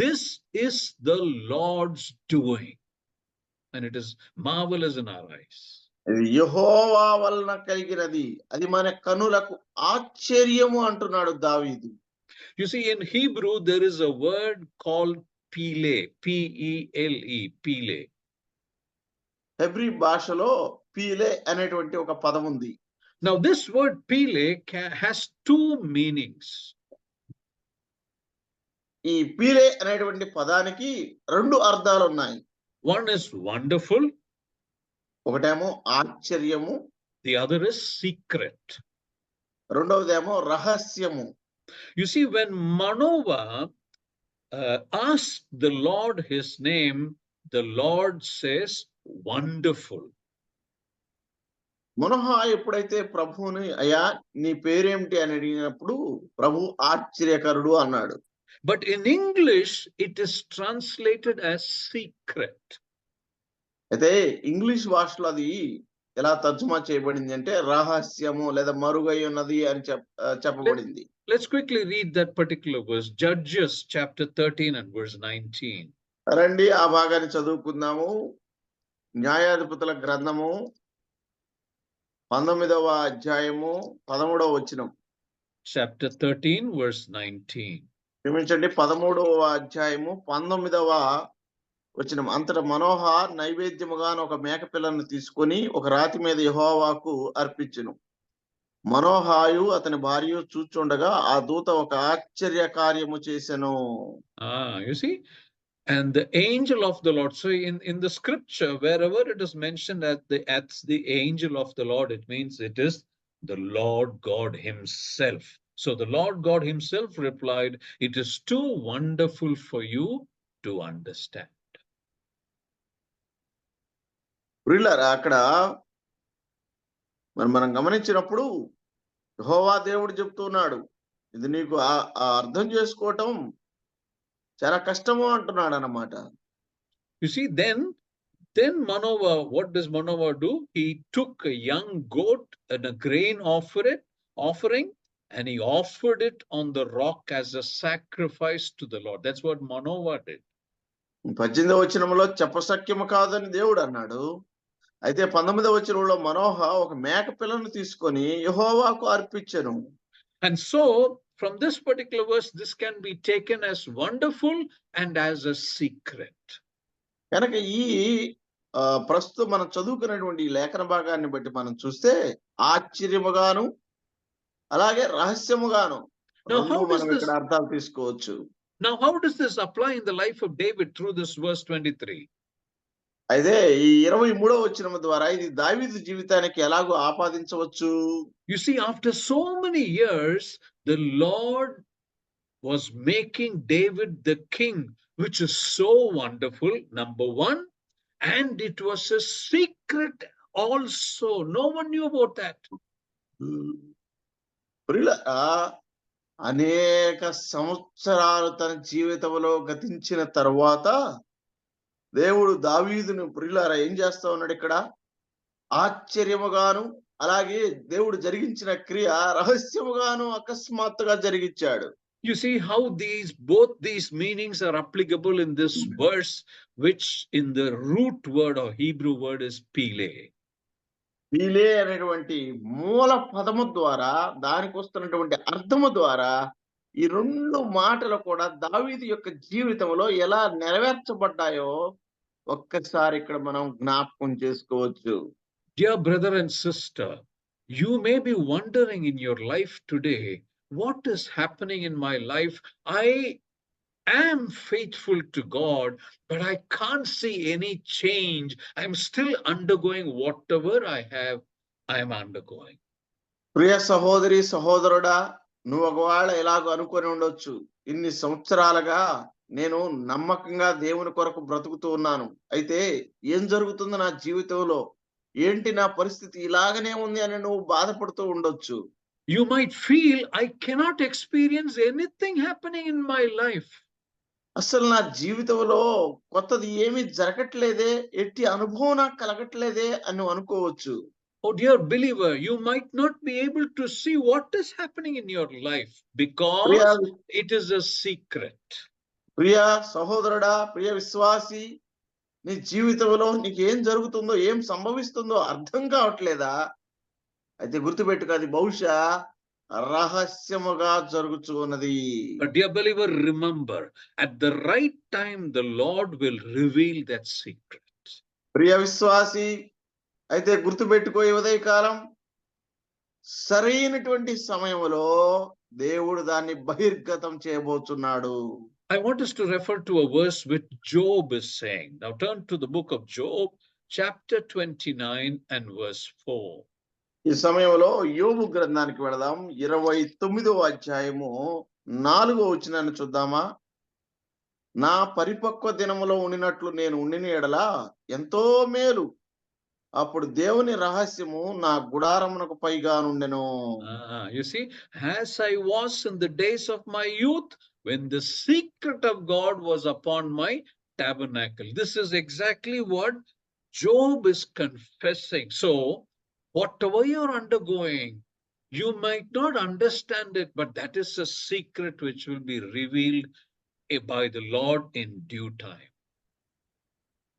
this is the Lord's doing. And it is marvelous in our eyes. ఇది యెహోవా వలన కలిగినది, అది మన కనులకు ఆశ్చర్యము అంటున్నాడు దావీదు. You see, in Hebrew, there is a word called Pele, P-E-L-E, Pele. Hebrew భాషలో పీలే అనేటువంటి ఒక పదం ఉంది. Now, this word Pele has two meanings. ఈ పీలే అనేటువంటి పదానికి 2 అర్థాలు ఉన్నాయి. One is wonderful, ఒకటేమో ఆశ్చర్యము, the other is secret. రెండవదేమో రహస్యము. You see, when Manoah asked the Lord his name, the Lord says, wonderful. మనోహ ఎప్పుడైతే ప్రభువుని అయ్యా నీ పేరేమిటి అని అడిగినప్పుడు ప్రభు ఆశ్చర్యకరుడు అన్నాడు. But in English, it is translated as secret. అయితే ఇంగ్లీష్ భాషలో అది ఎలా తర్జుమా చేయబడింది అంటే రహస్యము లేదా మరుగై ఉన్నది అని చెప్పబడింది. Let's quickly read that particular verse, Judges chapter 13 and verse 19. రండి ఆ భాగాన్ని చదువుకుందాము. న్యాయాధిపతుల గ్రంథము 19వ అధ్యాయము 13వ వచనం. Chapter 13 verse 19. క్షమించండి, 13వ అధ్యాయము 19వ వచనం. అంతటా మనోహ నైవేద్యముగాను ఒక మేకపిల్లను తీసుకొని ఒక రాతి మీద యెహోవాకు అర్పించెను. మనోహాయు అతని భార్య చూచుండగా ఆ దూత ఒక ఆశ్చర్య కార్యము చేసెను. You see, and the angel of the Lord. So in the scripture, wherever it is mentioned as the angel of the Lord, it means it is the Lord God himself. So the Lord God himself replied, it is too wonderful for you to understand. ప్రియులారా, అక్కడ మనం గమనించినప్పుడు యెహోవా దేవుడు చెప్తున్నాడు, ఇది నీకు అర్థం చేసుకోవటం చాలా కష్టము అంటున్నాడు అన్నమాట. You see, then Manoah, what does Manoah do? He took a young goat and a grain offering, and he offered it on the rock as a sacrifice to the Lord. That's what Manoah did. 18వ వచనంలో చెప్పశక్యము కాదని దేవుడు అన్నాడు. అయితే 19వ వచనంలో మనోహ ఒక మేక పిల్లను తీసుకొని యెహోవాకు అర్పించెను. And so from this particular verse, this can be taken as wonderful and as a secret. కనుక ఈ ప్రస్తుతం మనం చదువుకున్నటువంటి ఈ లేఖన భాగాన్ని బట్టి మనం చూస్తే ఆశ్చర్యముగాను అలాగే రహస్యముగాను మనం ఇక్కడ అర్థాలు తీసుకోవచ్చు. Now, how does this apply in the life of David through this verse 23? అయితే ఈ 23వ వచనం ద్వారా ఇది దావీదు జీవితానికి ఎలాగో ఆపాదించవచ్చు. You see, after so many years, the Lord was making David the king, which is so wonderful, number one, and it was a secret also. No one knew about that. అనేక సంవత్సరాలు తన జీవితంలో గతించిన తర్వాత దేవుడు దావీదును ప్రియులారా ఏం చేస్తా ఉన్నాడు ఇక్కడ? ఆశ్చర్యముగాను అలాగే దేవుడు జరిగించిన క్రియ రహస్యముగాను అకస్మాత్తుగా జరిగించాడు. You see how both these meanings are applicable in this verse, which in the root word or Hebrew word is pile. Pele అనేటువంటి మూల పదము ద్వారా దానికి వస్తున్నటువంటి అర్థము ద్వారా ఈ 2 మాటలు కూడా దావీదు యొక్క జీవితంలో ఎలా నెరవేర్చబడ్డాయో ఒక్కసారి ఇక్కడ మనం జ్ఞాపకం చేసుకోవచ్చు. Dear brother and sister, you may be wondering in your life today, what is happening in my life? I am faithful to God, but I can't see any change. I'm still undergoing whatever I am undergoing. ప్రియ సహోదరి సహోదరుడా, నువ్వు ఒకవేళ ఎలాగో అనుకొని ఉండొచ్చు, ఇన్ని సంవత్సరాలుగా నేను నమ్మకంగా దేవుని కొరకు బ్రతుకుతూ ఉన్నాను, అయితే ఏం జరుగుతుందో నా జీవితంలో, ఏంటి నా పరిస్థితి ఇలాగనే ఉంది అని నువ్వు బాధపడుతూ ఉండొచ్చు. You might feel I cannot experience anything happening in my life. అసలు నా జీవితంలో కొత్తది ఏమీ జరగట్లేదే, ఎట్టి అనుభవం నాకు కలగట్లేదే అని నువ్వు అనుకోవచ్చు. Oh dear believer, you might not be able to see what is happening in your life because it is a secret. ప్రియ సహోదరుడా, ప్రియ విశ్వాసి, నీ జీవితంలో నీకు ఏం జరుగుతుందో ఏం సంభవిస్తుందో అర్థం కావట్లేదా? అయితే గుర్తుపెట్టుకో, అది బహుశా రహస్యముగా జరుగుతున్నది. But dear believer, remember, at the right time the Lord will reveal that secret. ప్రియ విశ్వాసి, అయితే గుర్తుపెట్టుకో, ఈ ఉదయకాలం సరైనటువంటి సమయంలో దేవుడు దాన్ని బహిర్గతం చేయబోతున్నాడు. I want us to refer to a verse which Job is saying. Now turn to the book of Job, chapter 29 and verse 4. ఈ సమయంలో యోబు గ్రంథానికి వెళదాం. 29వ అధ్యాయము 4వ వచనాన్ని చూద్దామా. నా పరిపక్వ దినములో ఉండినట్లు నేను ఉండిన ఎడల ఎంతో మేలు, అప్పుడు దేవుని రహస్యము నా గుడారమునకు పైగా నుండెను. You see, as I was in the days of my youth, when the secret of God was upon my tabernacle. This is exactly what Job is confessing. So, whatever you're undergoing, you might not understand it, but that is a secret which will be revealed by the Lord in due time.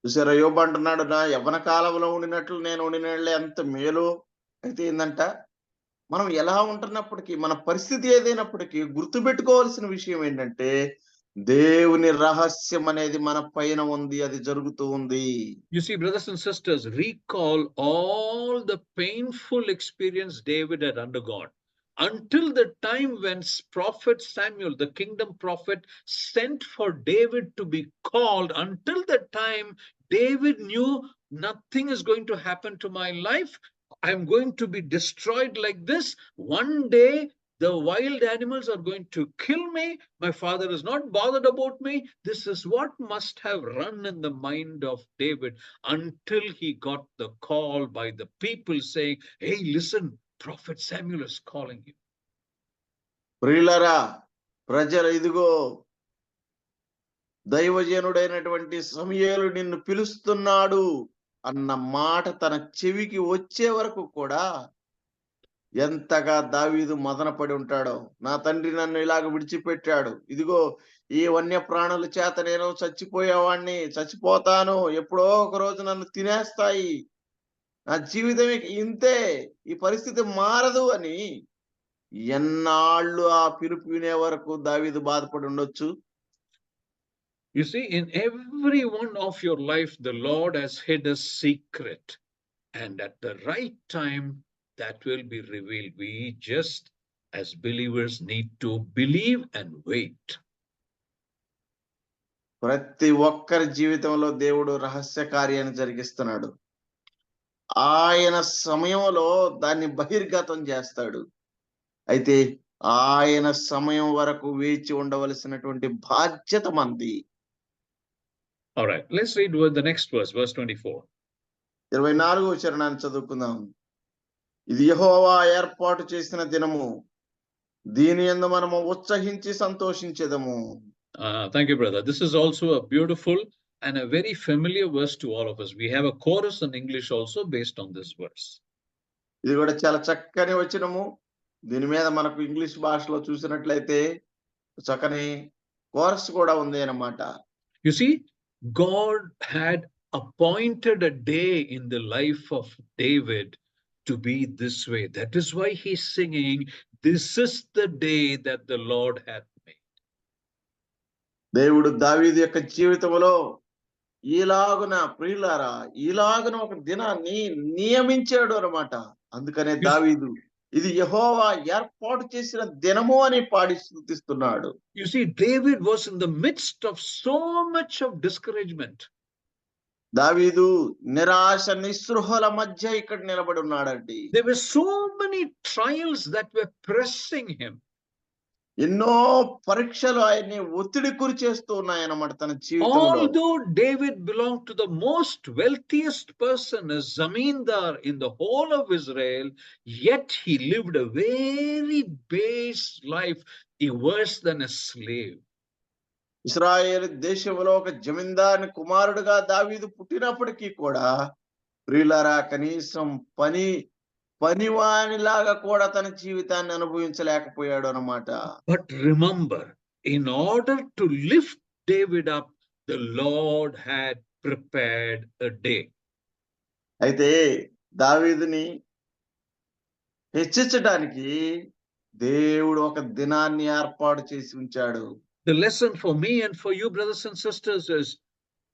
చూసారా, యోబు అంటున్నాడు, నా యవ్వన కాలంలో ఉండినట్లు నేను ఉండిన ఎంత మేలు. అయితే ఏందంట, మనం ఎలా ఉంటున్నప్పటికీ, మన పరిస్థితి ఏదైనప్పటికీ గుర్తుపెట్టుకోవాల్సిన విషయం ఏంటంటే, దేవుని రహస్యం అనేది మన పైన ఉంది, అది జరుగుతూ ఉంది. You see, brothers and sisters, recall all the painful experience David had undergone until the time when prophet Samuel, the kingdom prophet, sent for David to be called. Until that time, David knew nothing is going to happen to my life. I'm going to be destroyed like this. One day, the wild animals are going to kill me. My father is not bothered about me. This is what must have run in the mind of David until he got the call by the people saying, hey, listen, Prophet Samuel is calling you. ప్రియులారా, ప్రజలు ఇదిగో దైవజనుడైనటువంటి సమూయేలు నిన్ను పిలుస్తున్నాడు అన్న మాట తన చెవికి వచ్చే వరకు కూడా ఎంతగా దావీదు మదనపడి ఉంటాడో. నా తండ్రి నన్ను ఇలాగ విడిచిపెట్టాడు, ఇదిగో ఈ వన్య ప్రాణుల చేత నేను చచ్చిపోయేవాడిని, చచ్చిపోతాను, ఎప్పుడో ఒక రోజు నన్ను తినేస్తాయి, నా జీవితం ఇంతే, ఈ పరిస్థితి మారదు అని ఎన్నాళ్ళు ఆ పిలుపు వినే వరకు దావీదు బాధపడి ఉండొచ్చు. You see, in every one of your life, the Lord has hid a secret, and at the right time, that will be revealed. We just, as believers, need to believe and wait. ప్రతి ఒక్కరి జీవితంలో దేవుడు రహస్య కార్యాన్ని జరిగిస్తున్నాడు. ఆయన సమయంలో దాన్ని బహిర్గతం చేస్తాడు. అయితే ఆయన సమయం వరకు వేచి ఉండవలసినటువంటి బాధ్యత మనది. All right, let's read the next verse, verse 24. 24వ చరణాన్ని చదువుకుందాం. ఇది యెహోవా ఏర్పాటు చేసిన దినము, దీని యందు మనము ఉత్సహించి సంతోషించెదము. Thank you, brother. This is also a beautiful and a very familiar verse to all of us. We have a chorus in English also based on this verse. ఇది కూడా చాలా చక్కని వచనము. దీని మీద మనకు ఇంగ్లీష్ భాషలో చూసినట్లయితే చక్కని కోరస్ కూడా ఉంది అన్నమాట. You see, God had appointed a day in the life of David to be this way. That is why he's singing, this is the day that the Lord hath made. దేవుడు దావీదు యొక్క జీవితంలో ఈలాగున, ప్రియులారా, ఈలాగున ఒక దినాన్ని నియమించాడు అన్నమాట. అందుకనే దావీదు ఇది యెహోవా ఏర్పాటు చేసిన దినము అని పాడి స్తుతిస్తున్నాడు. You see, David was in the midst of so much of discouragement. దావీదు నిరాశ నిస్పృహల మధ్య ఇక్కడ నిలబడి ఉన్నాడండి. There were so many trials that were pressing him. ఎన్నో పరీక్షలు ఆయన్ని ఒత్తిడి గురి చేస్తూ ఉన్నాయన్నమాట తన జీవితంలో. Although David belonged to the most wealthiest person, a zamindar in the whole of Israel, yet he lived a very base life, worse than a slave. ఇశ్రాయేలు దేశంలో ఒక జమీందారుని కుమారుడుగా దావీదు పుట్టినప్పటికీ కూడా ప్రియులారా, కనీసం పనివానిలాగా కూడా తన జీవితాన్ని అనుభవించలేకపోయాడు అన్నమాట. But remember, in order to lift David up, the Lord had prepared a day. అయితే దావీదుని హెచ్చించడానికి దేవుడు ఒక దినాన్ని ఏర్పాటు చేసి ఉంచాడు. The lesson for me and for you, brothers and sisters, is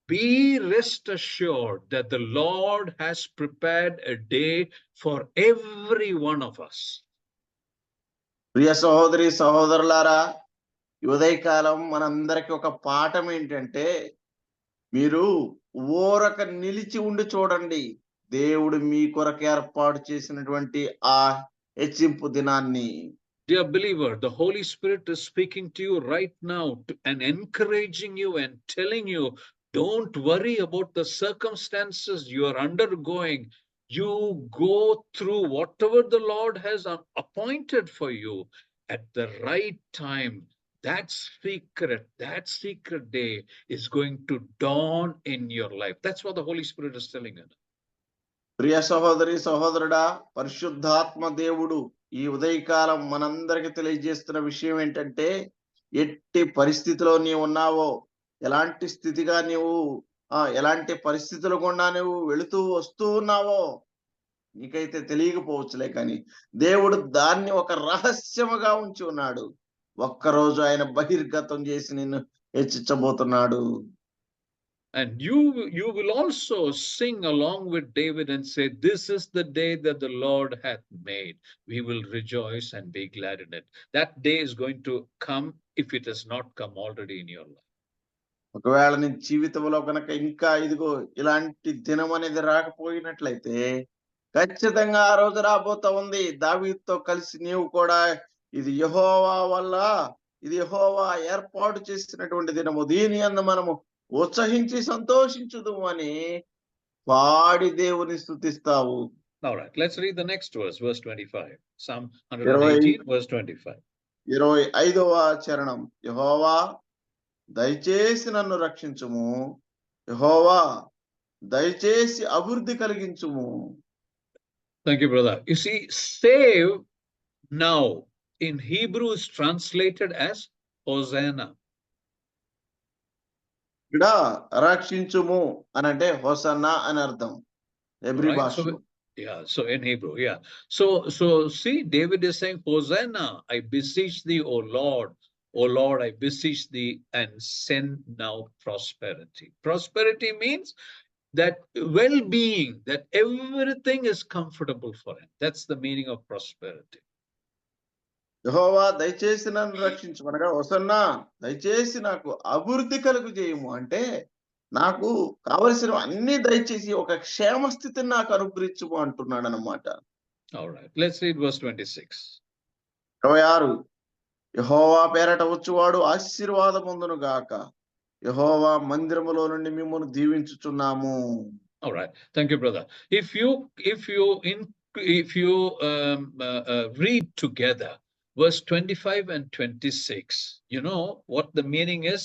be rest assured that the Lord has prepared a day for every one of us. ప్రియ సహోదరి సహోదరులారా, ఈ ఉదయకాలం మనందరికి ఒక పాఠం ఏంటంటే, మీరు ఊరక నిలిచి ఉండి చూడండి దేవుడు మీ కొరకు ఏర్పాటు చేసినటువంటి ఆ హెచ్చింపు దినాన్ని. Dear believer, the Holy Spirit is speaking to you right now and encouraging you and telling you, don't worry about the circumstances you are undergoing. You go through whatever the Lord has appointed for you at the right time. That secret day is going to dawn in your life. That's what the Holy Spirit is telling us. ప్రియ సహోదరి సహోదరుడా, పరిశుద్ధాత్మ దేవుడు ఈ ఉదయకాలం మనందరికి తెలియజేస్తున్న విషయం ఏంటంటే, ఎట్టి పరిస్థితిలో నీవు ఉన్నావో, ఎలాంటి స్థితిగా నీవు ఎలాంటి పరిస్థితుల గుండా నువ్వు వెళుతూ వస్తూ ఉన్నావో నీకైతే తెలియకపోవచ్చులే, కానీ దేవుడు దాన్ని ఒక రహస్యముగా ఉంచి ఉన్నాడు. ఒక్కరోజు ఆయన బహిర్గతం చేసి నిన్ను హెచ్చించబోతున్నాడు. And you will also sing along with David and say, this is the day that the Lord hath made. We will rejoice and be glad in it. That day is going to come if it has not come already in your life. ఒకవేళ నీ జీవితంలో కనుక ఇంకా ఇదిగో ఇలాంటి దినం అనేది రాకపోయినట్లయితే ఖచ్చితంగా ఆ రోజు రాబోతా ఉంది. దావీదుతో కలిసి నీవు కూడా ఇది యెహోవా వల్ల, ఇది యెహోవా ఏర్పాటు చేసినటువంటి దినము, దీని యందు మనము ఉత్సహించి సంతోషించుదు అని పాడి దేవుని స్తుతిస్తావు. All right, let's read the next verse 25. Psalm 118, verse 25. 25వ చరణం. యెహోవా దయచేసి నన్ను రక్షించుము, యెహోవా దయచేసి అభివృద్ధి కలిగించుము. Thank you, brother. You see, save now in Hebrew is translated as Hosanna. ఇక్కడ రక్షించుము అని అంటే హోసన్నా అని అర్థం ఎబ్రి భాషలో. So in Hebrew, so see, David is saying, Hosanna, I beseech thee, O Lord, I beseech thee, and send now prosperity. Prosperity means that well-being, that everything is comfortable for him. That's the meaning of prosperity. యెహోవా దయచేసి నన్ను రక్షించు అనగా, hosanna దయచేసి నాకు అభివృద్ధి కలుగు చేయము అంటే, నాకు కావలసిన అన్ని దయచేసి ఒక క్షేమ స్థితిని నాకు అనుగ్రహించుము అంటున్నాడు అన్నమాట. All right, let's read verse 26. 26. యెహోవా పేరట వచ్చువాడు ఆశీర్వాదం పొందును గాక, యెహోవా మందిరములో నుండి మిమ్మును దీవించుచున్నాము. All right, thank you, brother. If you read together verse 25 and 26, you know what the meaning is.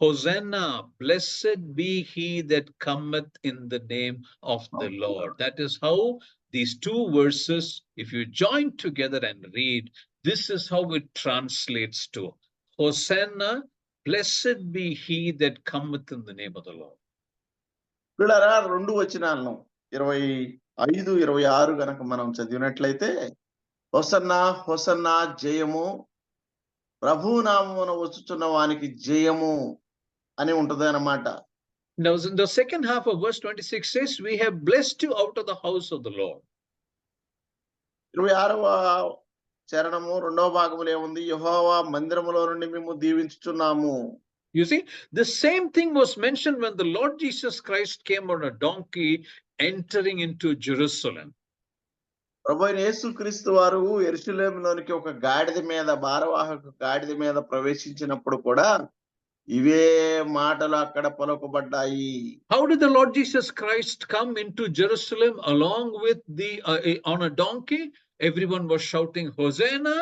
Hosanna, blessed be he that cometh in the name of the Lord. That is how these two verses, if you join together and read, this is how it translates to Hosanna, blessed be he that cometh in the name of the Lord. పిల్లరా, 2 వచనాలను 25, 26 గనక మనం చదివినట్లయితే, hosanna hosanna జయము, ప్రభు నామమున వచ్చుచున్న వానికి జయము అని ఉంటది అన్నమాట. Now, in the second half of verse 26 says, we have blessed you out of the house of the Lord. 26వ చరణము 2వ భాగములో ఏముంది? యెహోవా మందిరములో నుండి మేము దీవించుచున్నాము. You see, the same thing was mentioned when the Lord Jesus Christ came on a donkey entering into Jerusalem. ప్రభువైన యేసుక్రీస్తు వారు యెరూషలేములోనికి ఒక గాడిద మీద, భారవాహక గాడిద మీద ప్రవేశించినప్పుడు కూడా ఇవే మాటలు అక్కడ పలుకబడ్డాయి. How did the Lord Jesus Christ come into Jerusalem along with on a donkey? Everyone was shouting Hosanna,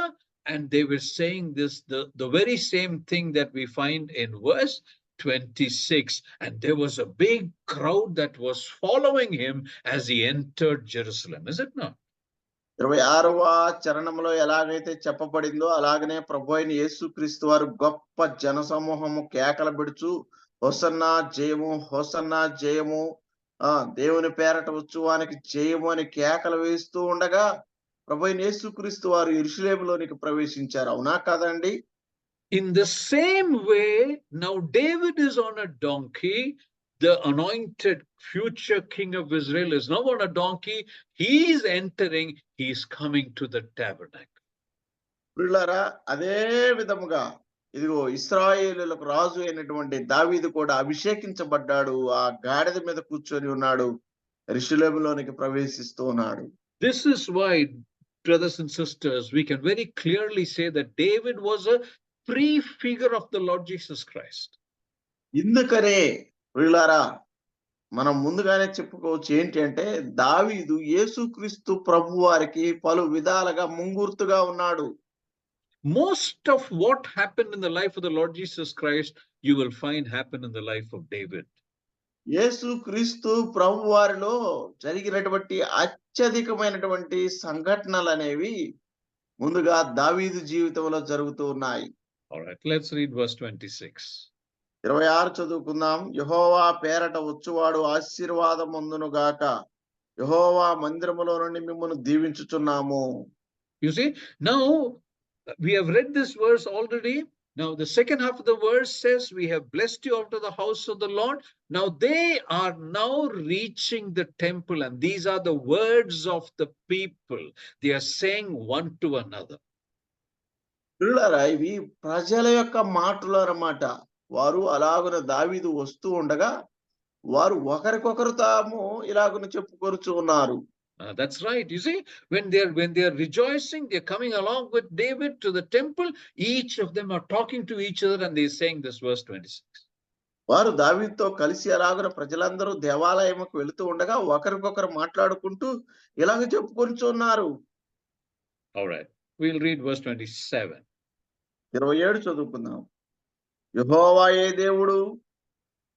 and they were saying this, the very same thing that we find in verse 26. And there was a big crowd that was following him as he entered Jerusalem, is it not? 26వ చరణంలో ఎలాగైతే చెప్పబడిందో అలాగనే ప్రభువైన యేసుక్రీస్తు వారు గొప్ప జనసమూహము కేకలు పెడుచు hosanna జయము, hosanna జయము, దేవుని పేరట వచ్చువానికి జయము అని కేకలు వేస్తూ ఉండగా ప్రభువైన యేసుక్రీస్తు వారు యెరూషలేములోనికి ప్రవేశించారు. అవునా కాదండి? In the same way, now David is on a donkey. The anointed future king of Israel is now on a donkey. He is entering, he is coming to the tabernacle. ప్రియులారా, అదే విధముగా ఇదిగో ఇశ్రాయేలులకు రాజు అయినటువంటి దావీదు కూడా అభిషేకించబడ్డాడు. ఆ గాడిద మీద కూర్చొని ఉన్నాడు. యెరూషలేములోనికి ప్రవేశిస్తూ ఉన్నాడు. This is why, brothers and sisters, we can very clearly say that David was a prefigure of the Lord Jesus Christ. ఇందుకనే ప్రియులారా మనం ముందుగానే చెప్పుకోవచ్చు ఏంటి అంటే దావీదు యేసుక్రీస్తు ప్రభువారికి పలు విధాలుగా ముంగుర్తుగా ఉన్నాడు. Most of what happened in the life of the Lord Jesus Christ, you will find happen in the life of David. యేసుక్రీస్తు ప్రభువారిలో జరిగినటువంటి అత్యధికమైనటువంటి సంఘటనలు అనేవి ముందుగా దావీదు జీవితంలో జరుగుతూ ఉన్నాయి. All right, let's read verse 26. 26 చదువుకుందాం. యెహోవా పేరట వచ్చువాడు ఆశీర్వాదం పొందును గాక. యెహోవా మందిరములో నుండి మిమ్మును దీవించుచున్నాము. You see, now we have read this verse already. Now the second half of the verse says, we have blessed you out of the house of the Lord. Now they are now reaching the temple, and these are the words of the people. They are saying one to another. పిల్లరా ఇవి ప్రజల యొక్క మాటలు అన్నమాట. వారు అలాగున దావీదు వస్తూ ఉండగా వారు ఒకరికొకరు తాము ఇలాగున చెప్పుకొనుచు ఉన్నారు. That's right. You see, when they are rejoicing, they are coming along with David to the temple. Each of them are talking to each other, and they are saying this, verse 26. వారు దావీదుతో కలిసి అలాగున ప్రజలందరూ దేవాలయముకు వెళుతూ ఉండగా ఒకరికొకరు మాట్లాడుకుంటూ ఇలాగ చెప్పుకొనుచు ఉన్నారు. All right, we'll read verse 27. 27 చదువుకుందాం. యెహోవాయే దేవుడు,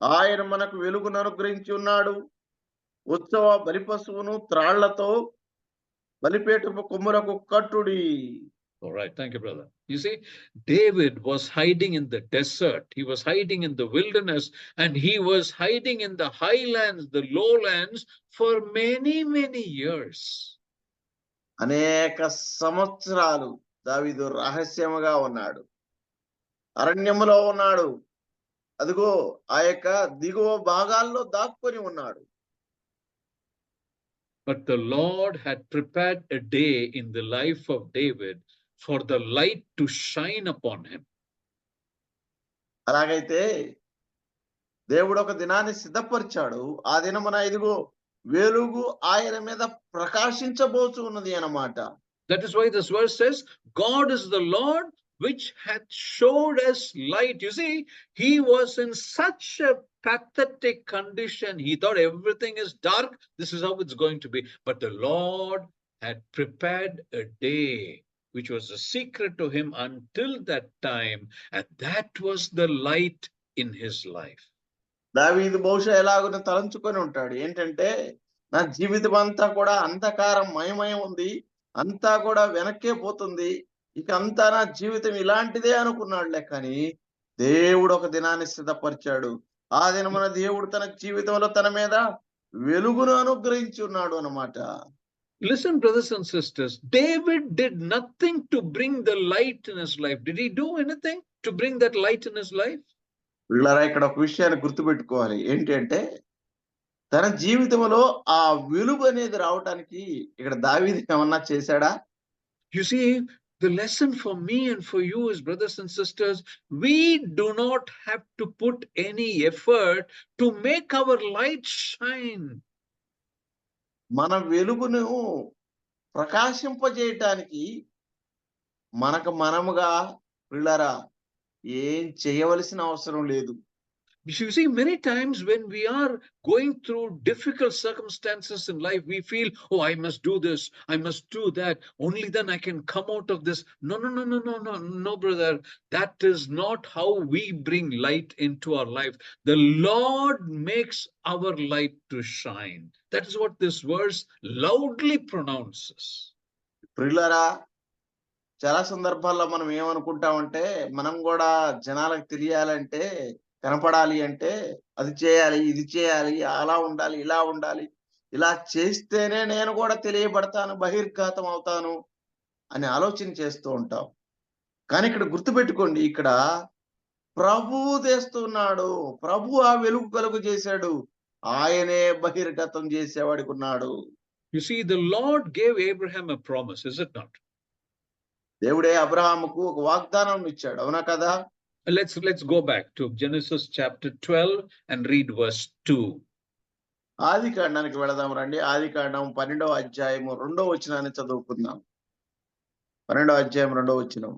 ఆయన మనకు వెలుగును అనుగ్రహించి ఉన్నాడు. ఉత్సవ బలిపశువును త్రాళ్లతో బలిపీఠపు కొమ్ములకు కట్టుడి. All right, thank you, brother. You see, David was hiding in the desert, he was hiding in the wilderness, and he was hiding in the highlands, the lowlands, for many, many years. అనేక సంవత్సరాలు దావీదు రహస్యముగా ఉన్నాడు, అరణ్యములో ఉన్నాడు. అదిగో ఆ యొక్క దిగువ భాగాల్లో దాక్కుని ఉన్నాడు. But the Lord had prepared a day in the life of David for the light to shine upon him. అలాగైతే దేవుడు ఒక దినాన్ని సిద్ధపరిచాడు. ఆ దినమున ఇదిగో వెలుగు ఆయన మీద ప్రకాశించబోచు ఉన్నది అన్నమాట. That is why this verse says, God is the Lord which hath showed us light. You see, he was in such a pathetic condition. He thought everything is dark. This is how it's going to be. But the Lord had prepared a day which was a secret to him until that time. And that was the light in his life. దావీదు బహుశా ఎలాగున తలంచుకొని ఉంటాడు ఏంటంటే నా జీవితం అంతా కూడా అంధకారం మయమై ఉంది, అంతా కూడా వెనక్కే పోతుంది, ఇక అంతా నా జీవితం ఇలాంటిదే అనుకున్నాడులే. కానీ దేవుడు ఒక దినాన్ని సిద్ధపరిచాడు. ఆ దినమున దేవుడు తన జీవితంలో తన మీద వెలుగును అనుగ్రహించి ఉన్నాడు అన్నమాట. Listen, brothers and sisters, David did nothing to bring the light in his life. Did he do anything to bring that light in his life? వీళ్ళరా ఇక్కడ ఒక విషయాన్ని గుర్తుపెట్టుకోవాలి ఏంటి అంటే తన జీవితంలో ఆ వెలుగు అనేది రావటానికి ఇక్కడ దావీదు ఏమన్నా చేశాడా? You see, the lesson for me and for you is, brothers and sisters, we do not have to put any effort to make our light shine. మన వెలుగును ప్రకాశింపజేయటానికి మనకు మనముగా పిల్లరా ఏం చేయవలసిన అవసరం లేదు. You see, many times when we are going through difficult circumstances in life, we feel, oh, I must do this, I must do that, only then I can come out of this. No, brother. That is not how we bring light into our life. The Lord makes our light to shine. That is what this verse loudly pronounces. పిల్లరా చాలా సందర్భాల్లో మనం ఏమనుకుంటామంటే మనం కూడా జనాలకు తెలియాలంటే కనపడాలి అంటే అది చేయాలి, ఇది చేయాలి, అలా ఉండాలి, ఇలా ఉండాలి, ఇలా చేస్తేనే నేను కూడా తెలియబడతాను, బహిర్గతం అవుతాను అని ఆలోచన చేస్తూ ఉంటాం. కానీ ఇక్కడ గుర్తుపెట్టుకోండి, ఇక్కడ ప్రభువు తెస్తున్నాడు, ప్రభు ఆ వెలుగు కలుగు చేశాడు, ఆయనే బహిర్గతం చేసేవాడికి ఉన్నాడు. You see, the Lord gave Abraham a promise, is it not? దేవుడే అబ్రహాముకు ఒక వాగ్దానం ఇచ్చాడు, అవునా కదా? Let's go back to Genesis chapter 12 and read verse 2. ఆది కాండానికి వెళదాం రండి. ఆది కాండం 12వ అధ్యాయము 2వ వచనాన్ని చదువుకుందాం. 12వ అధ్యాయం 2వ వచనం.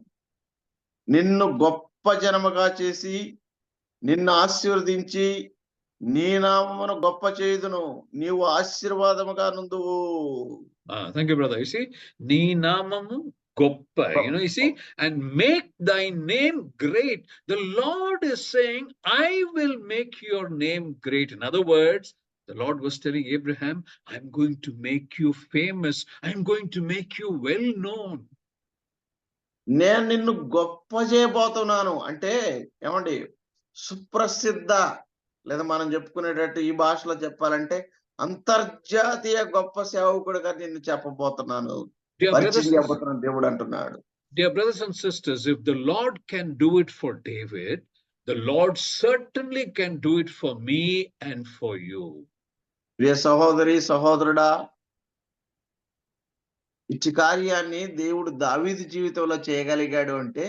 నిన్ను గొప్ప జనముగా చేసి నిన్ను ఆశీర్వదించి నీ నామమును గొప్ప చేయుదును, నీవు ఆశీర్వాదముగా నుందువు. Thank you, brother. You see, నీ నామము goppa, you see, and make thy name great. The Lord is saying, I will make your name great. In other words, the Lord was telling Abraham, I'm going to make you famous. I'm going to make you well known. నేను నిన్ను గొప్ప చేయబోతున్నాను అంటే ఏమండి, సుప్రసిద్ధ, లేదా మనం చెప్పుకునేటట్టు ఈ భాషలో చెప్పాలంటే అంతర్జాతీయ గొప్ప సేవకుడిగా నిన్ను చెప్పబోతున్నాను, పరిచయం చేయబోతున్నాను దేవుడు అంటున్నాడు. Dear brothers and sisters, if the Lord can do it for David, the Lord certainly can do it for me and for you. ప్రియ సహోదరి సహోదరుడా, ఇచ్చి కార్యాన్ని దేవుడు దావీదు జీవితంలో చేయగలిగాడు అంటే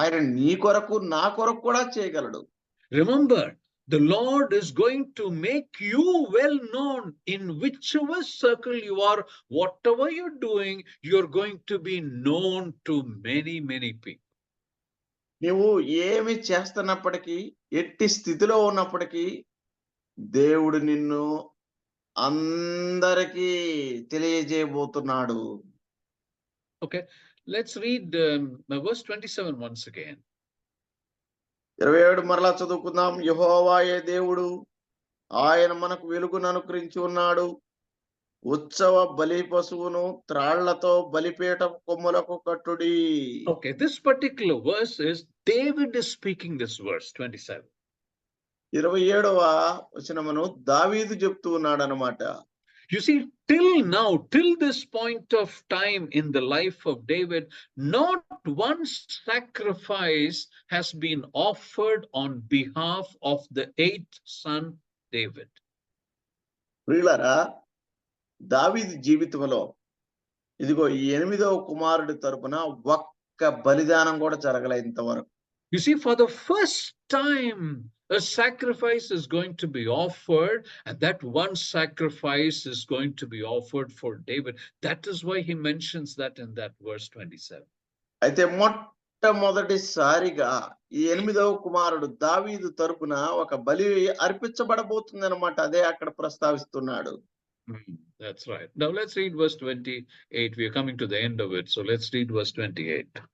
ఆయన నీ కొరకు నా కొరకు కూడా చేయగలడు. Remember, the Lord is going to make you well known in whichever circle you are, whatever you're doing, you're going to be known to many people. నువ్వు ఏమి చేస్తున్నప్పటికీ, ఎట్టి స్థితిలో ఉన్నప్పటికీ దేవుడు నిన్ను అందరికీ తెలియజేయబోతున్నాడు. Okay, let's read verse 27 once again. 27 మరలా చదువుకుందాం. యెహోవాయే దేవుడు, ఆయన మనకు వెలుగును అనుగ్రహించి ఉన్నాడు. ఉత్సవ బలి పశువును త్రాళ్లతో బలిపీఠ కొమ్ములకు కట్టుడి. Okay, this particular verse is David is speaking this verse 27. 27వ వచనమును దావీదు చెప్తూ ఉన్నాడు అన్నమాట. You see, till now, till this point of time in the life of David, not one sacrifice has been offered on behalf of the 8th son David. ప్రియులారా, దావీదు జీవితంలో ఇదిగో ఈ 8వ కుమారుడి తరపున ఒక్క బలిదానం కూడా జరగలేదు ఇంతవరకు. You see, for the first time, a sacrifice is going to be offered, and that one sacrifice is going to be offered for David. That is why he mentions that in that verse 27. అయితే మొట్టమొదటిసారిగా ఈ 8వ కుమారుడు దావీదు తరపున ఒక బలి అర్పించబడబోతుంది అన్నమాట. అదే అక్కడ ప్రస్తావిస్తున్నాడు. That's right. Now let's read verse 28. We are coming to the end of it. So let's read verse 28.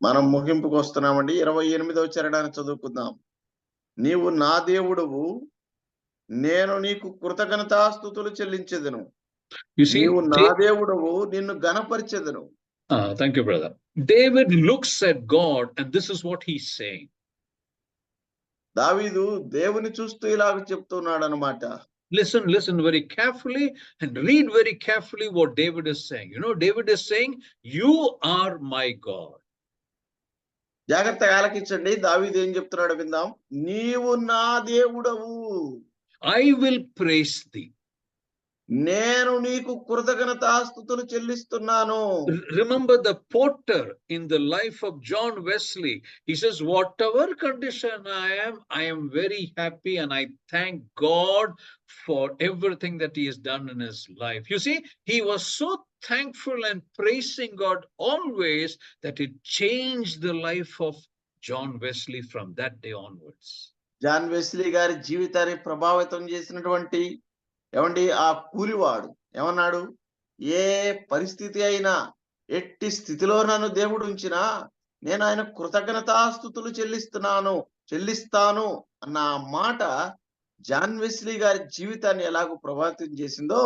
మనం ముగింపుకు వస్తున్నామండి. 28వ చరణాన్ని చదువుకుందాం. నీవు నా దేవుడవు, నేను నీకు కృతజ్ఞతాస్తుతులు చెల్లించెదను. నీవు నా దేవుడవు, నిన్ను ఘనపరిచెదను. Thank you, brother. David looks at God, and this is what he's saying. దావీదు దేవుని చూస్తూ ఇలాగ చెప్తున్నాడు అన్నమాట. Listen very carefully and read very carefully what David is saying. You know, David is saying, you are my God. జాగ్రత్తగా ఆలకించండి. దావీదు ఏం చెప్తున్నాడు విందాం. నీవు నా దేవుడవు, I will praise thee. నేను నీకు కృతజ్ఞతాస్తుతులు చెల్లిస్తున్నాను. Remember the porter in the life of John Wesley. He says, whatever condition I am very happy, and I thank God for everything that he has done in his life. You see, he was so thankful and praising God always that it changed the life of John Wesley from that day onwards. John Wesley గారి జీవితాన్ని ప్రభావితం చేసినటువంటి ఏమండి ఆ కూలివాడు ఏమన్నాడు, ఏ పరిస్థితి అయినా, ఎట్టి స్థితిలో నన్ను దేవుడు ఉంచినా నేను ఆయన కృతజ్ఞతాస్తుతులు చెల్లిస్తాను అన్న మాట జాన్ వెస్లీ గారి జీవితాన్ని ఎలాగో ప్రభావితం చేసిందో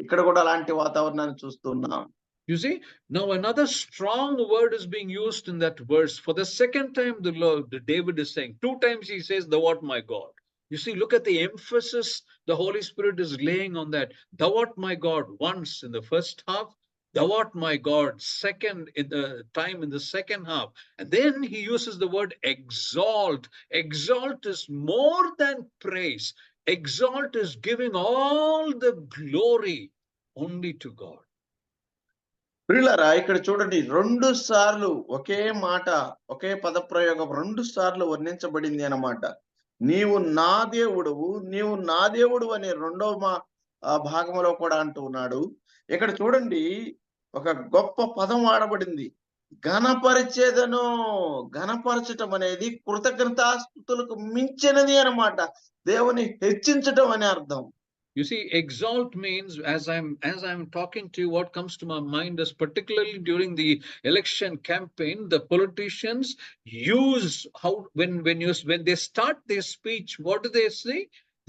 ఇక్కడ కూడా అలాంటి వాతావరణాన్ని చూస్తున్నాం. You see, now another strong word is being used in that verse. For the second time, the David is saying, 2 times he says, thou art my God. You see, look at the emphasis the Holy Spirit is laying on that. Thou art my God once in the first half, thou art my God second in the time in the second half. And then he uses the word exalt. Exalt is more than praise. Exalt is giving all the glory only to God. ప్రియులారా ఇక్కడ చూడండి, 2 సార్లు ఒకే మాట, ఒకే పదప్రయోగం 2 సార్లు వర్ణించబడింది అన్నమాట. నీవు నా దేవుడవు, నీవు నా దేవుడు అనే రెండవ భాగంలో కూడా అంటూ ఉన్నాడు. ఇక్కడ చూడండి, ఒక గొప్ప పదం వాడబడింది, ఘనపరిచేదను. ఘనపరచటం అనేది కృతజ్ఞతాస్తుతులకు మించినది అన్నమాట. దేవుని హెచ్చించటం అనే అర్థం. You see, exalt means, as I'm talking to you, what comes to my mind is particularly during the election campaign, the politicians use when they start their speech, what do they say?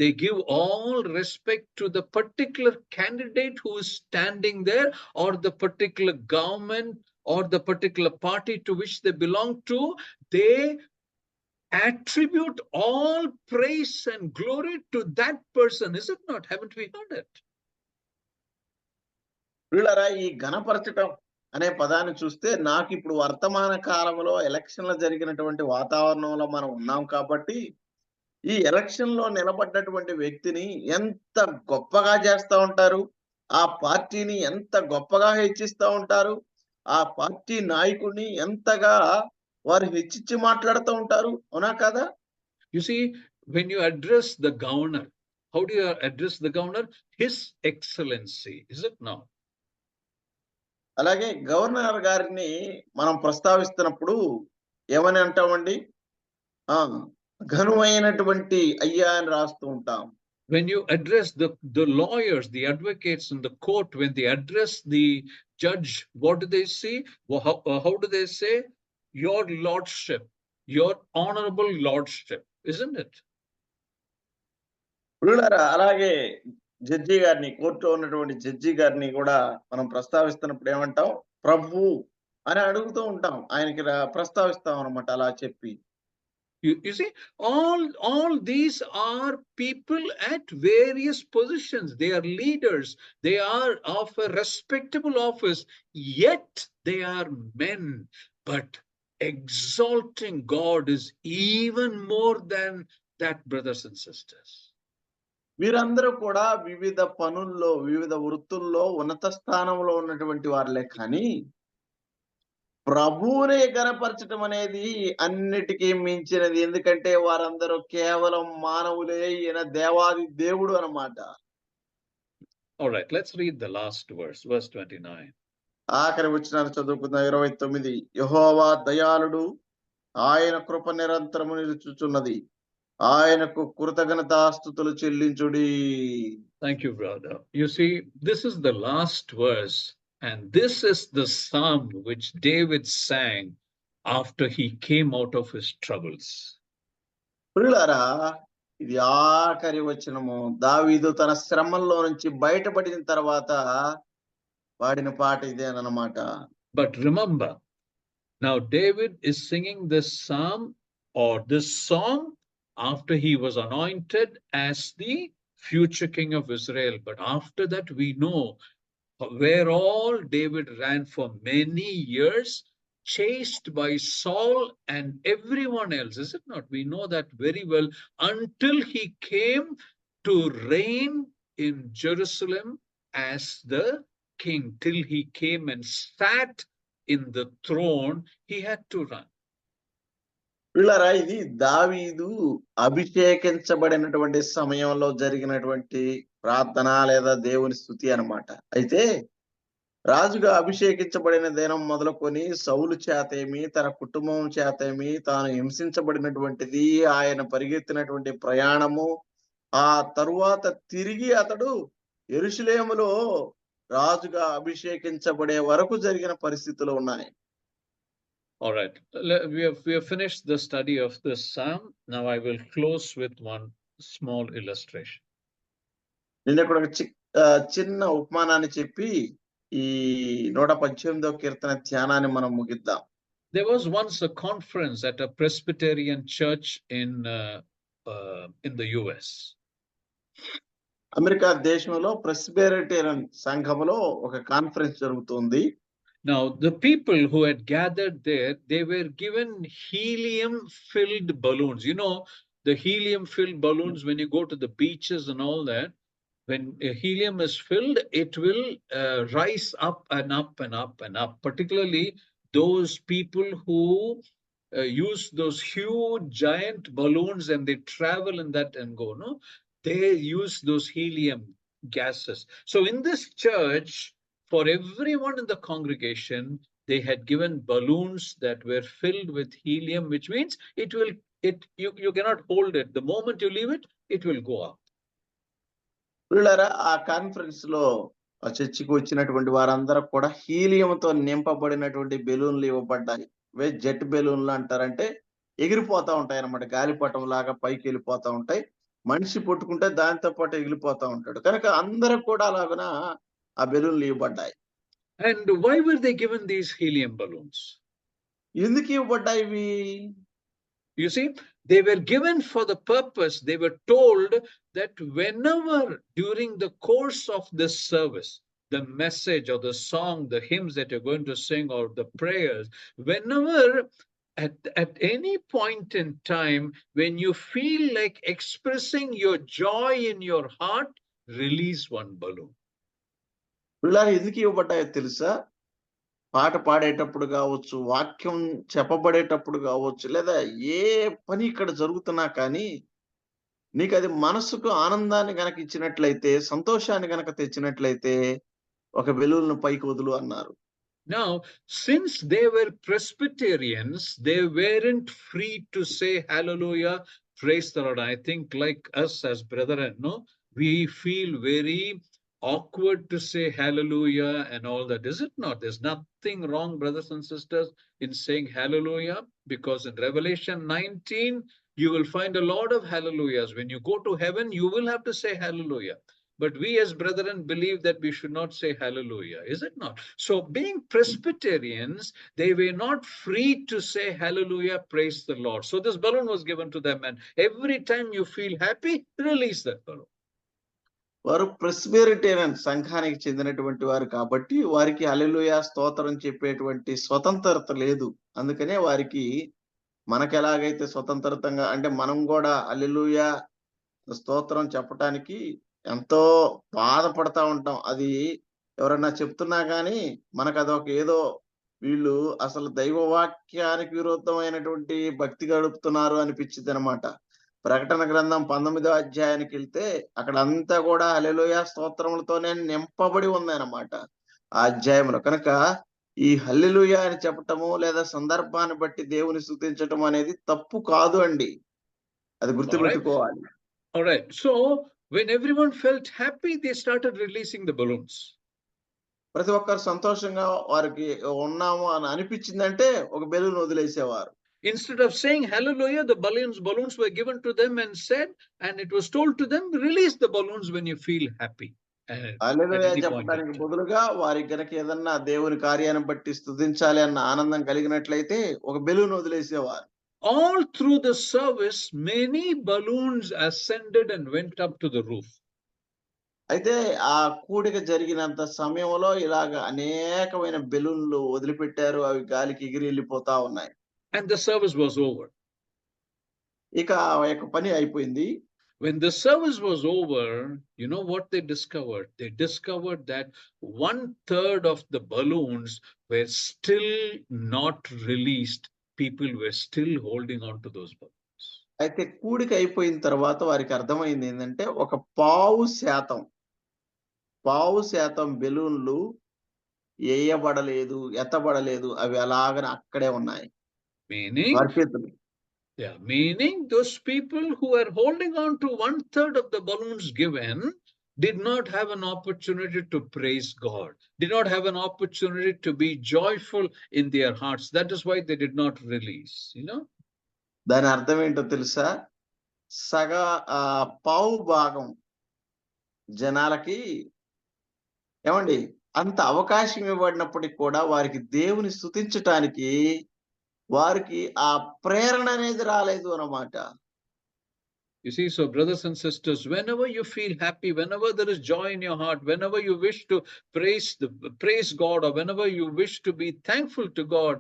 They give all respect to the particular candidate who is standing there, or the particular government, or the particular party to which they belong to. They attribute all praise and glory to that person, is it not? Haven't we heard it? వీళ్ళరా ఈ ఘనపరచటం అనే పదాన్ని చూస్తే, నాకు ఇప్పుడు వర్తమాన కాలంలో ఎలక్షన్లు జరిగినటువంటి వాతావరణంలో మనం ఉన్నాం కాబట్టి, ఈ ఎలక్షన్ లో నిలబడ్డటువంటి వ్యక్తిని ఎంత గొప్పగా చేస్తా ఉంటారు, ఆ పార్టీని ఎంత గొప్పగా హెచ్చిస్తా ఉంటారు, ఆ పార్టీ నాయకుడిని ఎంతగా వారు హెచ్చించి మాట్లాడుతూ ఉంటారు, అవునా కదా? You see, when you address the governor, how do you address the governor? His Excellency, is it not? అలాగే గవర్నర్ గారిని మనం ప్రస్తావిస్తున్నప్పుడు ఏమని అంటామండి? ఘనుమైనటువంటి అయ్యా అని రాస్తూ ఉంటాం. When you address the lawyers, the advocates in the court, when they address the judge, what do they say? How do they say? Your lordship, your honorable lordship, isn't it? అలాగే judge గారిని, కోర్టులో ఉన్నటువంటి judge గారిని కూడా మనం ప్రస్తావిస్తున్నప్పుడు ఏమంటాం? ప్రభు అని అడుగుతూ ఉంటాం, ఆయనకి ప్రస్తావిస్తాం అన్నమాట అలా చెప్పి. You see, all these are people at various positions. They are leaders. They are of a respectable office. Yet they are men. But exalting God is even more than that, brothers and sisters. వీరందరూ కూడా వివిధ పనుల్లో, వివిధ వృత్తుల్లో ఉన్నత స్థానంలో ఉన్నటువంటి వారులే, కానీ ప్రభువునే గణపరచటం అనేది అన్నిటికీ మించినది. ఎందుకంటే వారందరూ కేవలం మానవులే, ఈయన దేవాది దేవుడు అన్నమాట. All right, let's read the last verse 29. ఆఖరి వచనాలు చదువుకుందాం. 29. యెహోవా దయాళుడు, ఆయన కృప నిరంతరము నిలుచుచున్నది, ఆయనకు కృతజ్ఞతాస్తుతులు చెల్లించుడి. Thank you, brother. You see, this is the last verse, and this is the psalm which David sang after he came out of his troubles. ప్రియులారా, ఇది ఆఖరి వచనము. దావీదు తన శ్రమల్లో నుంచి బయటపడిన తర్వాత పాడిన పాట ఇదేనన్నమాట. But remember, now David is singing this psalm or this song after he was anointed as the future king of Israel. But after that, we know where all David ran for many years, chased by Saul and everyone else, is it not? We know that very well, until he came to reign in Jerusalem as the king. Till he came and sat in the throne, he had to run. పిల్లరా, ఇది దావీదు అభిషేకించబడినటువంటి సమయంలో జరిగినటువంటి ప్రార్థన లేదా దేవుని స్తుతి అన్నమాట. అయితే రాజుగా అభిషేకించబడిన దినం మొదలుకొని సౌలు చేతేమి, తన కుటుంబం చేతేమి, తాను హింసించబడినటువంటిది, ఆయన పరిగెత్తినటువంటి ప్రయాణము, ఆ తరువాత తిరిగి అతడు యెరూషలేములో రాజుగా అభిషేకించబడే వరకు జరిగిన పరిస్థితులు ఉన్నాయి. All right, we have finished the study of this psalm. Now I will close with one small illustration. నేను ఇక్కడ ఒక చిన్న ఉపమానాన్ని చెప్పి ఈ 118వ కీర్తన ధ్యానాన్ని మనం ముగిద్దాం. There was once a conference at a Presbyterian church in the US. America దేశంలో ప్రెస్బిటేరియన్ సంఘములో ఒక కాన్ఫరెన్స్ జరుగుతుంది. Now, the people who had gathered there, they were given helium-filled balloons. You know, the helium-filled balloons, when you go to the beaches and all that, When helium is filled, it will rise up and up and up and up. Particularly those people who use those huge giant balloons and they travel in that and go, no? They use those helium gases. So in this church, for everyone in the congregation, they had given balloons that were filled with helium, which means you cannot hold it. The moment you leave it, it will go up. పిల్లరా ఆ conference లో ఆ చర్చికి వచ్చినటువంటి వారందరూ కూడా హీలియంతో నింపబడినటువంటి బెలూన్లు ఇవ్వబడ్డాయి. జెట్ బెలూన్లు అంటారంటే ఎగిరిపోతా ఉంటాయి అన్నమాట. గాలిపటం లాగా పైకి వెళ్ళిపోతా ఉంటాయి. మనిషి పట్టుకుంటే దాంతో పాటు ఎగిరిపోతా ఉంటాడు. కనుక అందరూ కూడా అలాగన ఆ బెలూన్లు ఇవ్వబడ్డాయి. And why were they given these helium balloons? ఎందుకు ఇవ్వబడ్డాయి ఇవి? You see, they were given for the purpose. They were told that whenever during the course of this service, the message or the song, the hymns that you're going to sing or the prayers, whenever at any point in time, when you feel like expressing your joy in your heart, release one balloon. పిల్లలు ఎందుకు ఇవ్వబడ్డాయో తెలుసా? పాట పాడేటప్పుడు కావచ్చు, వాక్యం చెప్పబడేటప్పుడు కావచ్చు, లేదా ఏ పని ఇక్కడ జరుగుతున్నా కానీ నీకు అది మనసుకు ఆనందాన్ని గనక ఇచ్చినట్లయితే, సంతోషాన్ని గనక తెచ్చినట్లయితే ఒక బెలూన్ను పైకి వదులు అన్నారు. Now, since they were Presbyterians, they weren't free to say hallelujah, praise the Lord. I think like us as brethren, no, we feel very awkward to say hallelujah and all that. Is it not? There's nothing wrong, brothers and sisters, in saying hallelujah, because in Revelation 19, you will find a lot of hallelujahs. When you go to heaven, you will have to say hallelujah. But we as brethren believe that we should not say hallelujah, is it not? So being Presbyterians, they were not free to say hallelujah, praise the Lord. So this balloon was given to them, and every time you feel happy, release that balloon. వారు Presbyterian సంఘానికి చెందినటువంటి వారు కాబట్టి వారికి హల్లెలూయా స్తోత్రం చెప్పేటువంటి స్వతంత్రత లేదు. అందుకనే వారికి మనకు ఎలాగైతే స్వతంత్రతంగా అంటే మనం కూడా హల్లెలూయా స్తోత్రం చెప్పటానికి ఎంతో బాధపడతా ఉంటాం. అది ఎవరన్నా చెప్తున్నా కానీ మనకు అదొక ఏదో వీళ్ళు అసలు దైవవాక్యానికి విరుద్ధమైనటువంటి భక్తి గడుపుతున్నారు అనిపించింది అనమాట. ప్రకటన గ్రంథం 19వ అధ్యాయానికి వెళ్తే అక్కడ అంతా కూడా హల్లెలూయా స్తోత్రములతోనే నింపబడి ఉందన్నమాట ఆ అధ్యాయంలో. కనుక ఈ హల్లెలూయా అని చెప్పటము లేదా సందర్భాన్ని బట్టి దేవుని స్తుతించటం అనేది తప్పు కాదు అండి. అది గుర్తుపెట్టుకోవాలి. All right. So when everyone felt happy, they started releasing the balloons. ప్రతి ఒక్కరు సంతోషంగా వారికి ఉన్నాము అని అనిపించిందంటే ఒక balloon వదిలేసేవారు. Instead of saying hallelujah, the balloons were given to them and said, and it was told to them, release the balloons when you feel happy. హల్లెలూయా చెప్పడానికి బదులుగా వారికి గనక ఏదన్నా దేవుని కార్యాన్ని బట్టి స్తుతించాలి అన్న ఆనందం కలిగినట్లయితే ఒక balloon వదిలేసేవారు. All through the service, many balloons ascended and went up to the roof. అయితే ఆ కూడిక జరిగినంత సమయంలో ఇలాగ అనేకమైన బెలూన్లు వదిలిపెట్టారు. అవి గాలికి ఎగిరి వెళ్ళిపోతా ఉన్నాయి. And the service was over. ఇక ఆ యొక్క పని అయిపోయింది. When the service was over, you know what they discovered? They discovered that 1/3 of the balloons were still not released. People were still holding on to those balloons. అయితే కూడిక అయిపోయిన తర్వాత వారికి అర్థమైంది ఏంటంటే ఒక 1/2% బెలూన్లు ఎత్తబడలేదు. అవి అలాగనే అక్కడే ఉన్నాయి. Meaning those people who are holding on to 1/3 of the balloons given did not have an opportunity to praise God, did not have an opportunity to be joyful in their hearts. That is why they did not release, you know. దాని అర్థం ఏంటో తెలుసా? పావు భాగం జనాలకి ఏమండి అంత అవకాశం ఇవ్వబడినప్పటికీ కూడా వారికి దేవుని స్తుతించటానికి వారికి ఆ ప్రేరణ అనేది రాలేదు అన్నమాట. You see, so brothers and sisters, whenever you feel happy, whenever there is joy in your heart, whenever you wish to praise God, or whenever you wish to be thankful to God,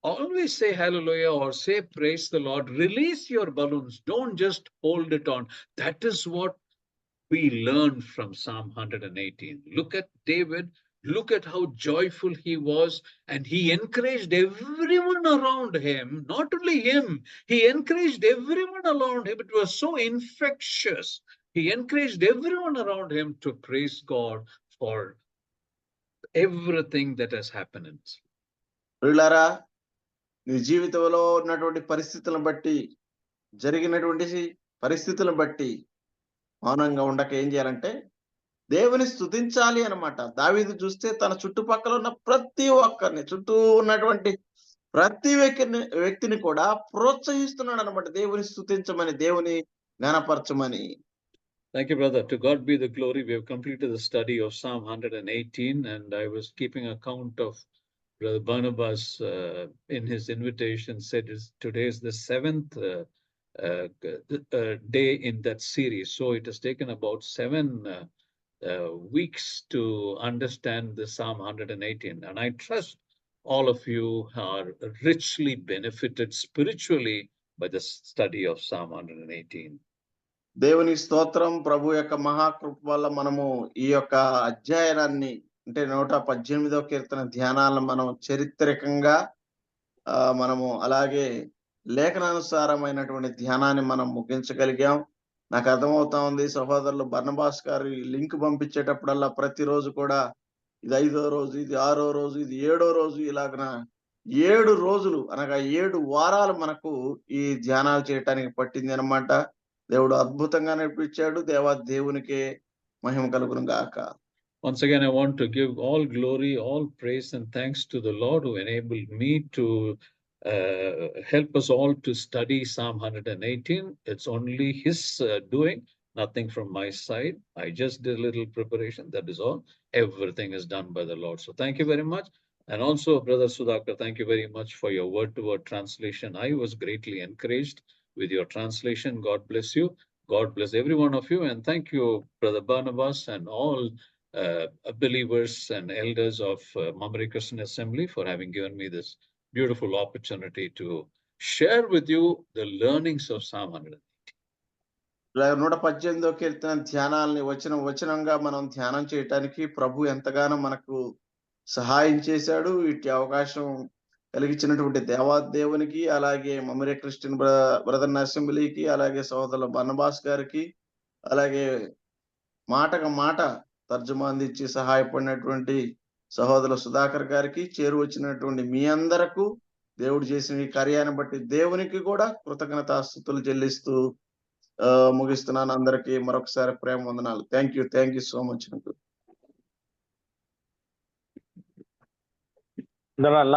always say hallelujah or say praise the Lord. Release your balloons. Don't just hold it on. That is what we learn from Psalm 118? Look at David. Look at how joyful he was, and he encouraged everyone around him. Not only him, he encouraged everyone around him. It was so infectious. He encouraged everyone around him to praise God for everything that has happened in his life. ప్రియులారా, నీ జీవితంలో ఉన్నటువంటి పరిస్థితులను బట్టి, జరిగినటువంటి పరిస్థితులను బట్టి మౌనంగా ఉండక ఏం చేయాలంటే దేవుని స్తుతించాలి అన్నమాట. దావీదు చూస్తే తన చుట్టుపక్కల ఉన్న ప్రతి ఒక్కరిని, చుట్టూ ఉన్నటువంటి ప్రతి వ్యక్తిని కూడా ప్రోత్సహిస్తున్నాడు అనమాట. దేవుని స్తుతించమని, దేవుని జ్ఞానపరచమని. Thank you, brother. To God be the glory. We have completed the study of Psalm 118, and I was keeping account of Brother Barnabas in his invitation said today is the 7th day in that series. So it has taken about 7 weeks to understand the Psalm 118. And I trust all of you are richly benefited spiritually by the study of Psalm 118. దేవుని స్తోత్రం. ప్రభు యొక్క మహాకృప వల్ల మనము ఈ యొక్క అధ్యయనాన్ని, అంటే 118వ కీర్తన ధ్యానాలను మనం చరిత్రకంగా మనము అలాగే లేఖనానుసారమైనటువంటి ధ్యానాన్ని మనం ముగించగలిగాం. నాకు అర్థమవుతా ఉంది సహోదరులు బర్నబాస్ గారు లింక్ పంపించేటప్పుడల్లా ప్రతిరోజు కూడా ఇది 5వ రోజు, ఇది 6వ రోజు, ఇది 7వ రోజు, ఇలాగన 7 రోజులు అనగా 7 వారాలు మనకు ఈ ధ్యానాలు చేయటానికి పట్టింది అన్నమాట. దేవుడు అద్భుతంగా నడిపించాడు. దేవునికే మహిమ కలుగును గాక. Once again, I want to give all glory, all praise and thanks to the Lord who enabled me to help us all to study Psalm 118. It's only his doing, nothing from my side. I just did a little preparation, that is all. Everything is done by the Lord. So thank you very much. And also, Brother Sudhakar, thank you very much for your word-to-word translation. I was greatly encouraged with your translation. God bless you. God bless every one of you. And thank you, Brother Barnabas, and all believers and elders of Mamre Christian Assembly for having given me this beautiful opportunity to share with you the learnings of Psalm 118. 118వ కీర్తన ధ్యానాలని వచనంగా మనం ధ్యానం చేయటానికి ప్రభు ఎంతగానో మనకు సహాయం చేశాడు. ఇట్టి అవకాశం కలిగించినటువంటి దేవునికి, అలాగే మమరే క్రిస్టియన్ బ్రదర్ అసెంబ్లీకి, అలాగే సహోదరుల బర్నబాస్ గారికి, అలాగే మాటకు మాట తర్జుమా అందించి సహాయపడినటువంటి సహోదరుల సుధాకర్ గారికి, చేరువచ్చినటువంటి మీ అందరకు దేవుడు చేసిన ఈ కార్యాన్ని బట్టి దేవునికి కూడా కృతజ్ఞతాస్తుతులు చెల్లిస్తూ ముగిస్తున్నాను. అందరికీ మరొకసారి ప్రేమ వందనాలు. Thank you so much. అందువల్ల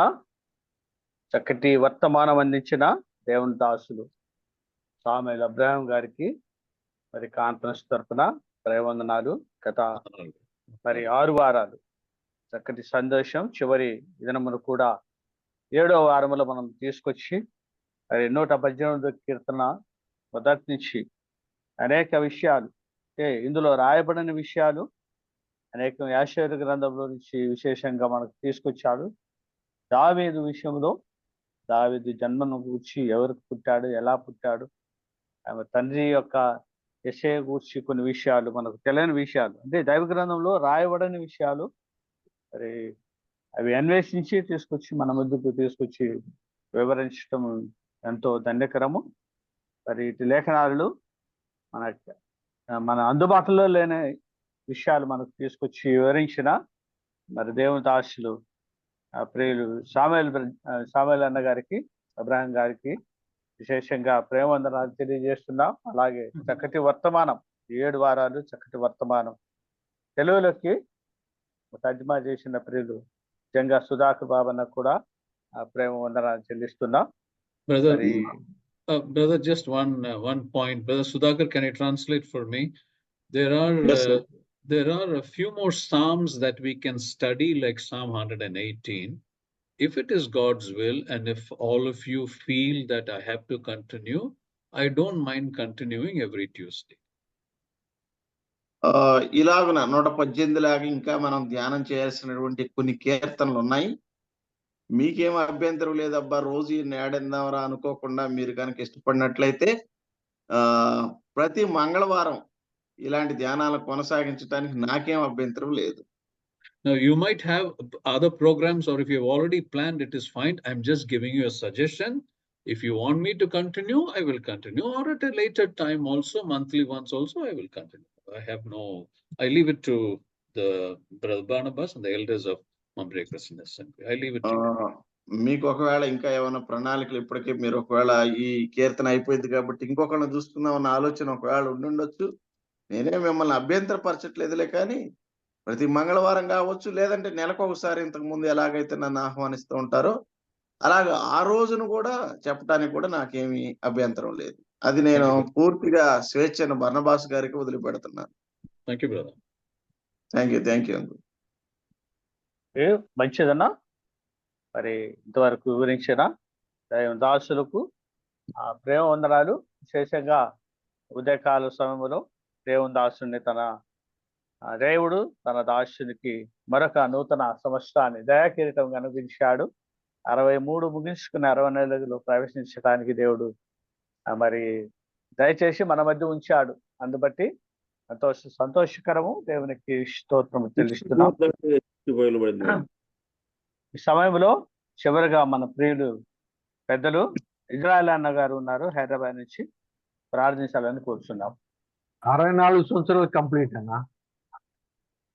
చక్కటి వర్తమానం అందించిన దేవుని దాసులు సామెల్ అబ్రహాం గారికి మరి కాన్ఫరెన్స్ తరఫున ప్రేమవందనాలు. గత మరి 6 వారాలు చక్కటి సందేశం చివరి దినమును కూడా 7వ వారములో మనం తీసుకొచ్చి మరి 118వ కీర్తన మొదటి నుంచి అనేక విషయాలు, ఇందులో రాయబడిన విషయాలు అనేక యాషేరు గ్రంథంలో నుంచి విశేషంగా మనకు తీసుకొచ్చాడు. దావీదు విషయంలో దావీదు జన్మను గూర్చి ఎవరికి పుట్టాడు, ఎలా పుట్టాడు, ఆమె తండ్రి యొక్క యెషయా గూర్చి కొన్ని విషయాలు, మనకు తెలియని విషయాలు, అంటే దైవ గ్రంథంలో రాయబడని విషయాలు మరి అవి అన్వేషించి తీసుకొచ్చి మన ముందుకు తీసుకొచ్చి వివరించడం ఎంతో ధన్యకరము. మరి ఇటు లేఖనాలు మన అందుబాటులో లేని విషయాలు మనకు తీసుకొచ్చి వివరించిన మరి దేవుని దాసులు ప్రియులు సామెల్ అన్న గారికి, అబ్రహాం గారికి విశేషంగా ప్రేమవందనాలు తెలియజేస్తున్నాం. అలాగే చక్కటి వర్తమానం, 7 వారాలు చక్కటి వర్తమానం తెలుగులోకి తర్జుమా చేసిన ప్రియులు జంగా సుధాకర్ బాబన్న కూడా ప్రేమ వందనాలు చెల్లిస్తున్నాం. Brother, just one point. Brother Sudhakar, can you translate for me? There are a few more Psalms that we can study, like Psalm 118. If it is God's will, and if all of you feel that I have to continue, I don't mind continuing every Tuesday. ఇలాగున 118 లాగా ఇంకా మనం ధ్యానం చేయాల్సినటువంటి కొన్ని కీర్తనలు ఉన్నాయి. మీకేం అభ్యంతరం లేదబ్బా రోజు నేడెందామరా అనుకోకుండా మీరు కనుక ఇష్టపడినట్లయితే ప్రతి మంగళవారం ఇలాంటి ధ్యానాలు కొనసాగించడానికి నాకేం అభ్యంతరం లేదు. Now, you might have other programs, or if you've already planned, it is fine. I'm just giving you a suggestion. If you want me to continue, I will continue, or at a later time also, monthly once also, I will continue. I leave it to the Brother Barnabas and the elders of Mumbai Christian Assembly. I leave it to you. మీకు ఒకవేళ ఇంకా ఏమైనా ప్రణాళికలు ఇప్పటికే మీరు ఒకవేళ ఈ కీర్తన అయిపోయింది కాబట్టి ఇంకొకళ్ళని చూసుకుందాం అన్న ఆలోచన ఒకవేళ ఉండుండొచ్చు. నేనే మిమ్మల్ని అభ్యంతరపరచట్లేదులే, కానీ ప్రతి మంగళవారం కావచ్చు, లేదంటే నెలకు ఒకసారి ఇంతకు ముందు ఎలాగైతే నన్ను ఆహ్వానిస్తూ ఉంటారో అలాగా ఆ రోజును కూడా చెప్పడానికి కూడా నాకేమీ అభ్యంతరం లేదు. అది నేను పూర్తిగా స్వేచ్ఛను బర్నబాస్ గారికి వదిలిపెడుతున్నాను. Thank you, brother. Thank you. మంచిదన్నా. మరి ఇంతవరకు వివరించిన దాసులకు ప్రేమ వందనాలు. విశేషంగా ఉదయకాల సమయంలో దేవుని దాసుని దేవుడు తన దాసునికి మరొక నూతన సంవత్సరాన్ని దయాకిరీటం కనిపించాడు. 63 ముగించుకుని 64లో ప్రవేశించడానికి దేవుడు మరి దయచేసి మన మధ్య ఉంచాడు. అందుబట్టి ఎంతో సంతోషకరము. దేవునికి స్తోత్రం చెల్లిస్తున్నాం. ఈ సమయంలో చివరిగా మన ప్రియులు పెద్దలు ఇజ్రాయల్ అన్న గారు ఉన్నారు, హైదరాబాద్ నుంచి, ప్రార్థించాలని కోరుచున్నాం. 64 సంవత్సరాలు కంప్లీట్ అన్నా?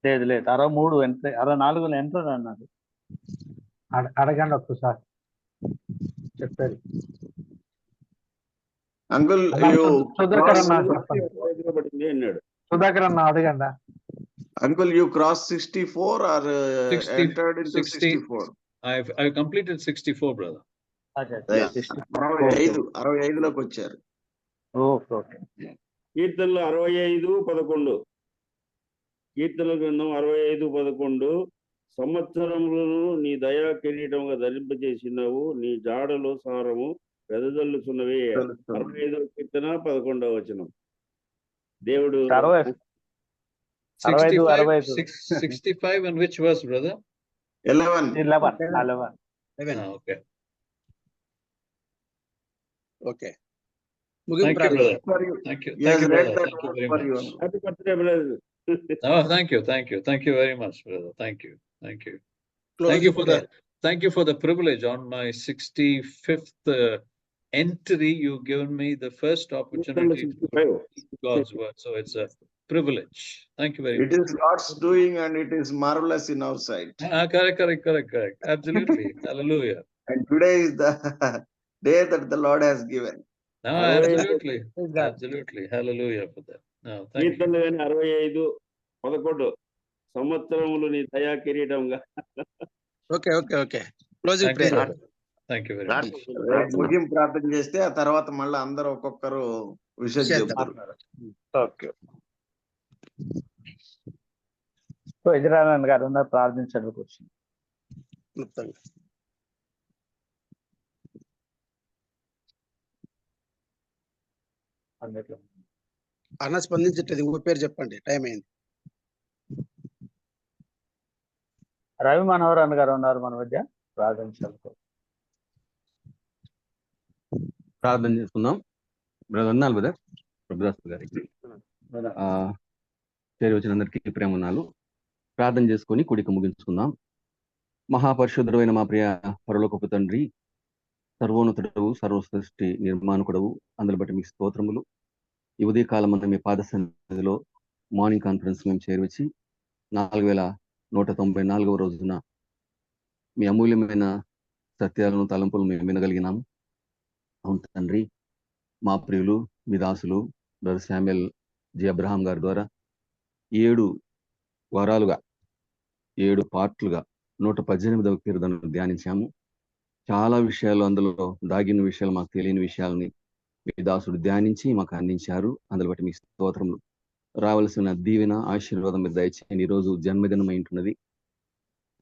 లేదు 63 64లో ఎంటర్ అన్నారు. అడగండి ఒక్కసారి, చెప్పారు. అంకుల్ సుధాకర్ అన్న చెప్పండి. సుధాకర్ అన్న అడగండి. Uncle, you crossed 64 or 60, entered into 64? I've completed 64, brother. Yes. 65లోకి వచ్చారు. ఓకే. కీర్తనలు 65:11. కీర్తన గ్రంథం 65:11. సంవత్సరములను నీ దయా కిరీటంగా ధరింపజేసినావు, నీ జాడలో సారము వెదజల్లుచున్నవే. 65వ కీర్తన 11వ వచనం. దేవుడు 65 and which verse, brother? 11. Okay. Okay. Thank you, brother. Thank you. Yes, Thank you, read brother. that Thank you very for much. you. Happy birthday brother. Oh, thank you very much, brother. Thank you. Thank you for the privilege on my 65th entry. You've given me the first opportunity to read God's word, so it's a privilege. Thank you very much. It is God's doing and it is marvelous in our sight. Correct. Absolutely. Hallelujah. And today is the day that the Lord has given. Absolutely. Hallelujah for that. No, thank you. కీర్తనలు కానీ 65:11. సంవత్సరములు నీ దయా కిరీటంగా. Okay. Closing prayer. Thank you very much. ముగింపు ప్రార్థన చేస్తే ఆ తర్వాత మళ్ళీ అందరూ ఒక్కొక్కరు విషయం చెప్తారు. ఓకే. ఇజ్రాయల్ గారు ఉన్నారు, ప్రార్థించండి కూర్చొని. అన్న స్పందించట్లేదు, ఇంకో పేరు చెప్పండి, టైం అయింది. రవి మనోహర్ అన్న గారు ఉన్నారు మన మధ్య, ప్రార్థించాలి. ప్రార్థన చేసుకుందాం. వందనాలు బ్రదర్ ప్రభుదాస్ గారికి, చేరి వచ్చిన అందరికీ ప్రేమ వందనాలు. ప్రార్థన చేసుకొని కూడిక ముగించుకుందాం. మహాపరిశుద్ధుడైన మా ప్రియ పరలోకపు తండ్రి, సర్వోన్నతుడవు, సర్వసృష్టి నిర్మాణకుడవు, అందులో బట్టి మీకు స్తోత్రములు. ఈ ఉదయకాలం మన మీ పాద సన్నిధిలో మార్నింగ్ కాన్ఫరెన్స్ మేము చేరవచ్చి 4194వ రోజున మీ అమూల్యమైన సత్యాలను, తలంపులు మేము వినగలిగినాము. అవును తండ్రి, మా ప్రియులు మీ దాసులు బ్రదర్ శామ్యుయల్ జి అబ్రహాం గారి ద్వారా 7 వారాలుగా 7 పార్ట్లుగా 118వ కీర్తనను ధ్యానించాము. చాలా విషయాలు, అందులో దాగిన విషయాలు, మాకు తెలియని విషయాలని మీ దాసుడు ధ్యానించి మాకు అందించారు. అందులో బట్టి మీ స్తోత్రములు. రావాల్సిన దీవెన, ఆశీర్వాదం మీరు దయచేయండి. ఈరోజు జన్మదినం అయింటున్నది.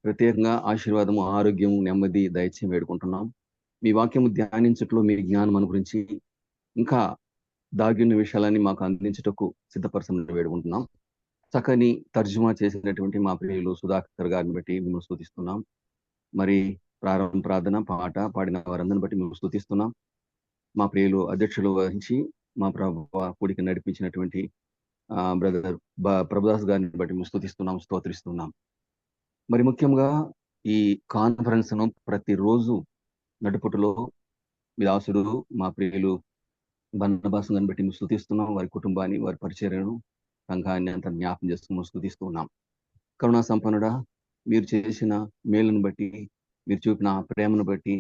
ప్రత్యేకంగా ఆశీర్వాదము, ఆరోగ్యము, నెమ్మది దయచేసి వేడుకుంటున్నాం. మీ వాక్యము ధ్యానించట్లో మీ జ్ఞానం అనుగురించి ఇంకా దాగిన విషయాలని మాకు అందించటకు సిద్ధపరచమని వేడుకుంటున్నాం. చక్కని తర్జుమా చేసినటువంటి మా ప్రియులు సుధాకర్ గారిని బట్టి మేము స్తుతిస్తున్నాం. మరి ప్రార్థన పాట పాడిన వారందరిని బట్టి మేము స్తుతిస్తున్నాం. మా ప్రియులు అధ్యక్షులు వహించి మా ప్రభుత్వ కూడికి నడిపించినటువంటి బ్రదర్ ప్రభుదాస్ గారిని బట్టి మేము స్తుతిస్తున్నాం, స్తోత్రిస్తున్నాం. మరి ముఖ్యంగా ఈ కాన్ఫరెన్స్ ను ప్రతిరోజు నడుపుటలో మీ దాసుడు మా ప్రియులు బన్నబాసు గారిని బట్టి మేము స్తుతిస్తున్నాం. వారి కుటుంబాన్ని, వారి పరిచర్యను, సంఘాన్ని అంతా జ్ఞాపం చేసుకుని స్తుతిస్తున్నాం. కరుణా సంపన్నుడా, మీరు చేసిన మేలును బట్టి, మీరు చూపిన ప్రేమను బట్టి,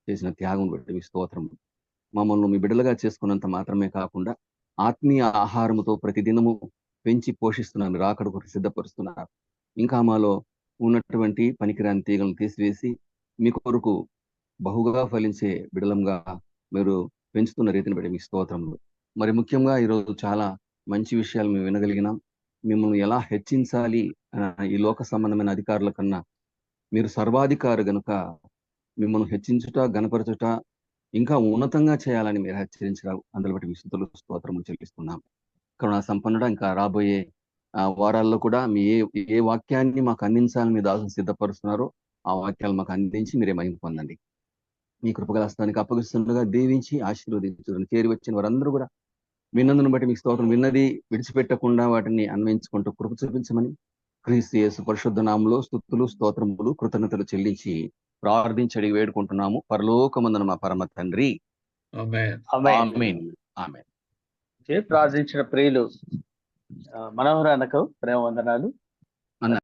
చేసిన త్యాగం బట్టి మీ స్తోత్రం. మమ్మల్ని మీ బిడ్డలుగా చేసుకున్నంత మాత్రమే కాకుండా ఆత్మీయ ఆహారముతో ప్రతిదినము పెంచి పోషిస్తున్నారు, మీరు రాకడ కొరకు సిద్ధపరుస్తున్నారు. ఇంకా మాలో ఉన్నటువంటి పనికిరాని తీగలను తీసివేసి మీ కొరకు బహుగా ఫలించే బిడలంగా మీరు పెంచుతున్న రీతిని బట్టి మీ స్తోత్రములు. మరి ముఖ్యంగా ఈరోజు చాలా మంచి విషయాలు మేము వినగలిగినాం. మిమ్మల్ని ఎలా హెచ్చించాలి, ఈ లోక సంబంధమైన అధికారుల కన్నా మీరు సర్వాధికారి గనుక మిమ్మల్ని హెచ్చించుట, గణపరచుట, ఇంకా ఉన్నతంగా చేయాలని మీరు హెచ్చరించారు. అందులో బట్టి మీ స్తుతులు, స్తోత్రములు చెల్లిస్తున్నాం. కరుణా సంపన్నుడా, ఇంకా రాబోయే వారాల్లో కూడా మీ ఏ వాక్యాన్ని మాకు అందించాలని మీ దాసులు సిద్ధపరుస్తున్నారో ఆ వాక్యాలు మాకు అందించి మీరే మహిమ పొందండి. మీ కృపగలస్తానికి అప్పగిస్తుండగా దీవించి ఆశీర్వదించడం. చేరి వచ్చిన వారందరూ కూడా విన్నందును బట్టి మీకు స్తోత్రం, విన్నది విడిచిపెట్టకుండా వాటిని అన్వయించుకుంటూ కృప చూపించమని క్రీస్తు యేసు పరిశుద్ధ నామములో స్తుతులు, స్తోత్రములు, కృతజ్ఞతలు చెల్లించి ప్రార్థించి వేడుకుంటున్నాము. పరలోకమందున మా పరమ తండ్రి. Amen. ఆమేన్. ఆమేన్. ప్రార్థించిన ప్రియులు మనోహరానికి ప్రేమ వందనాలు.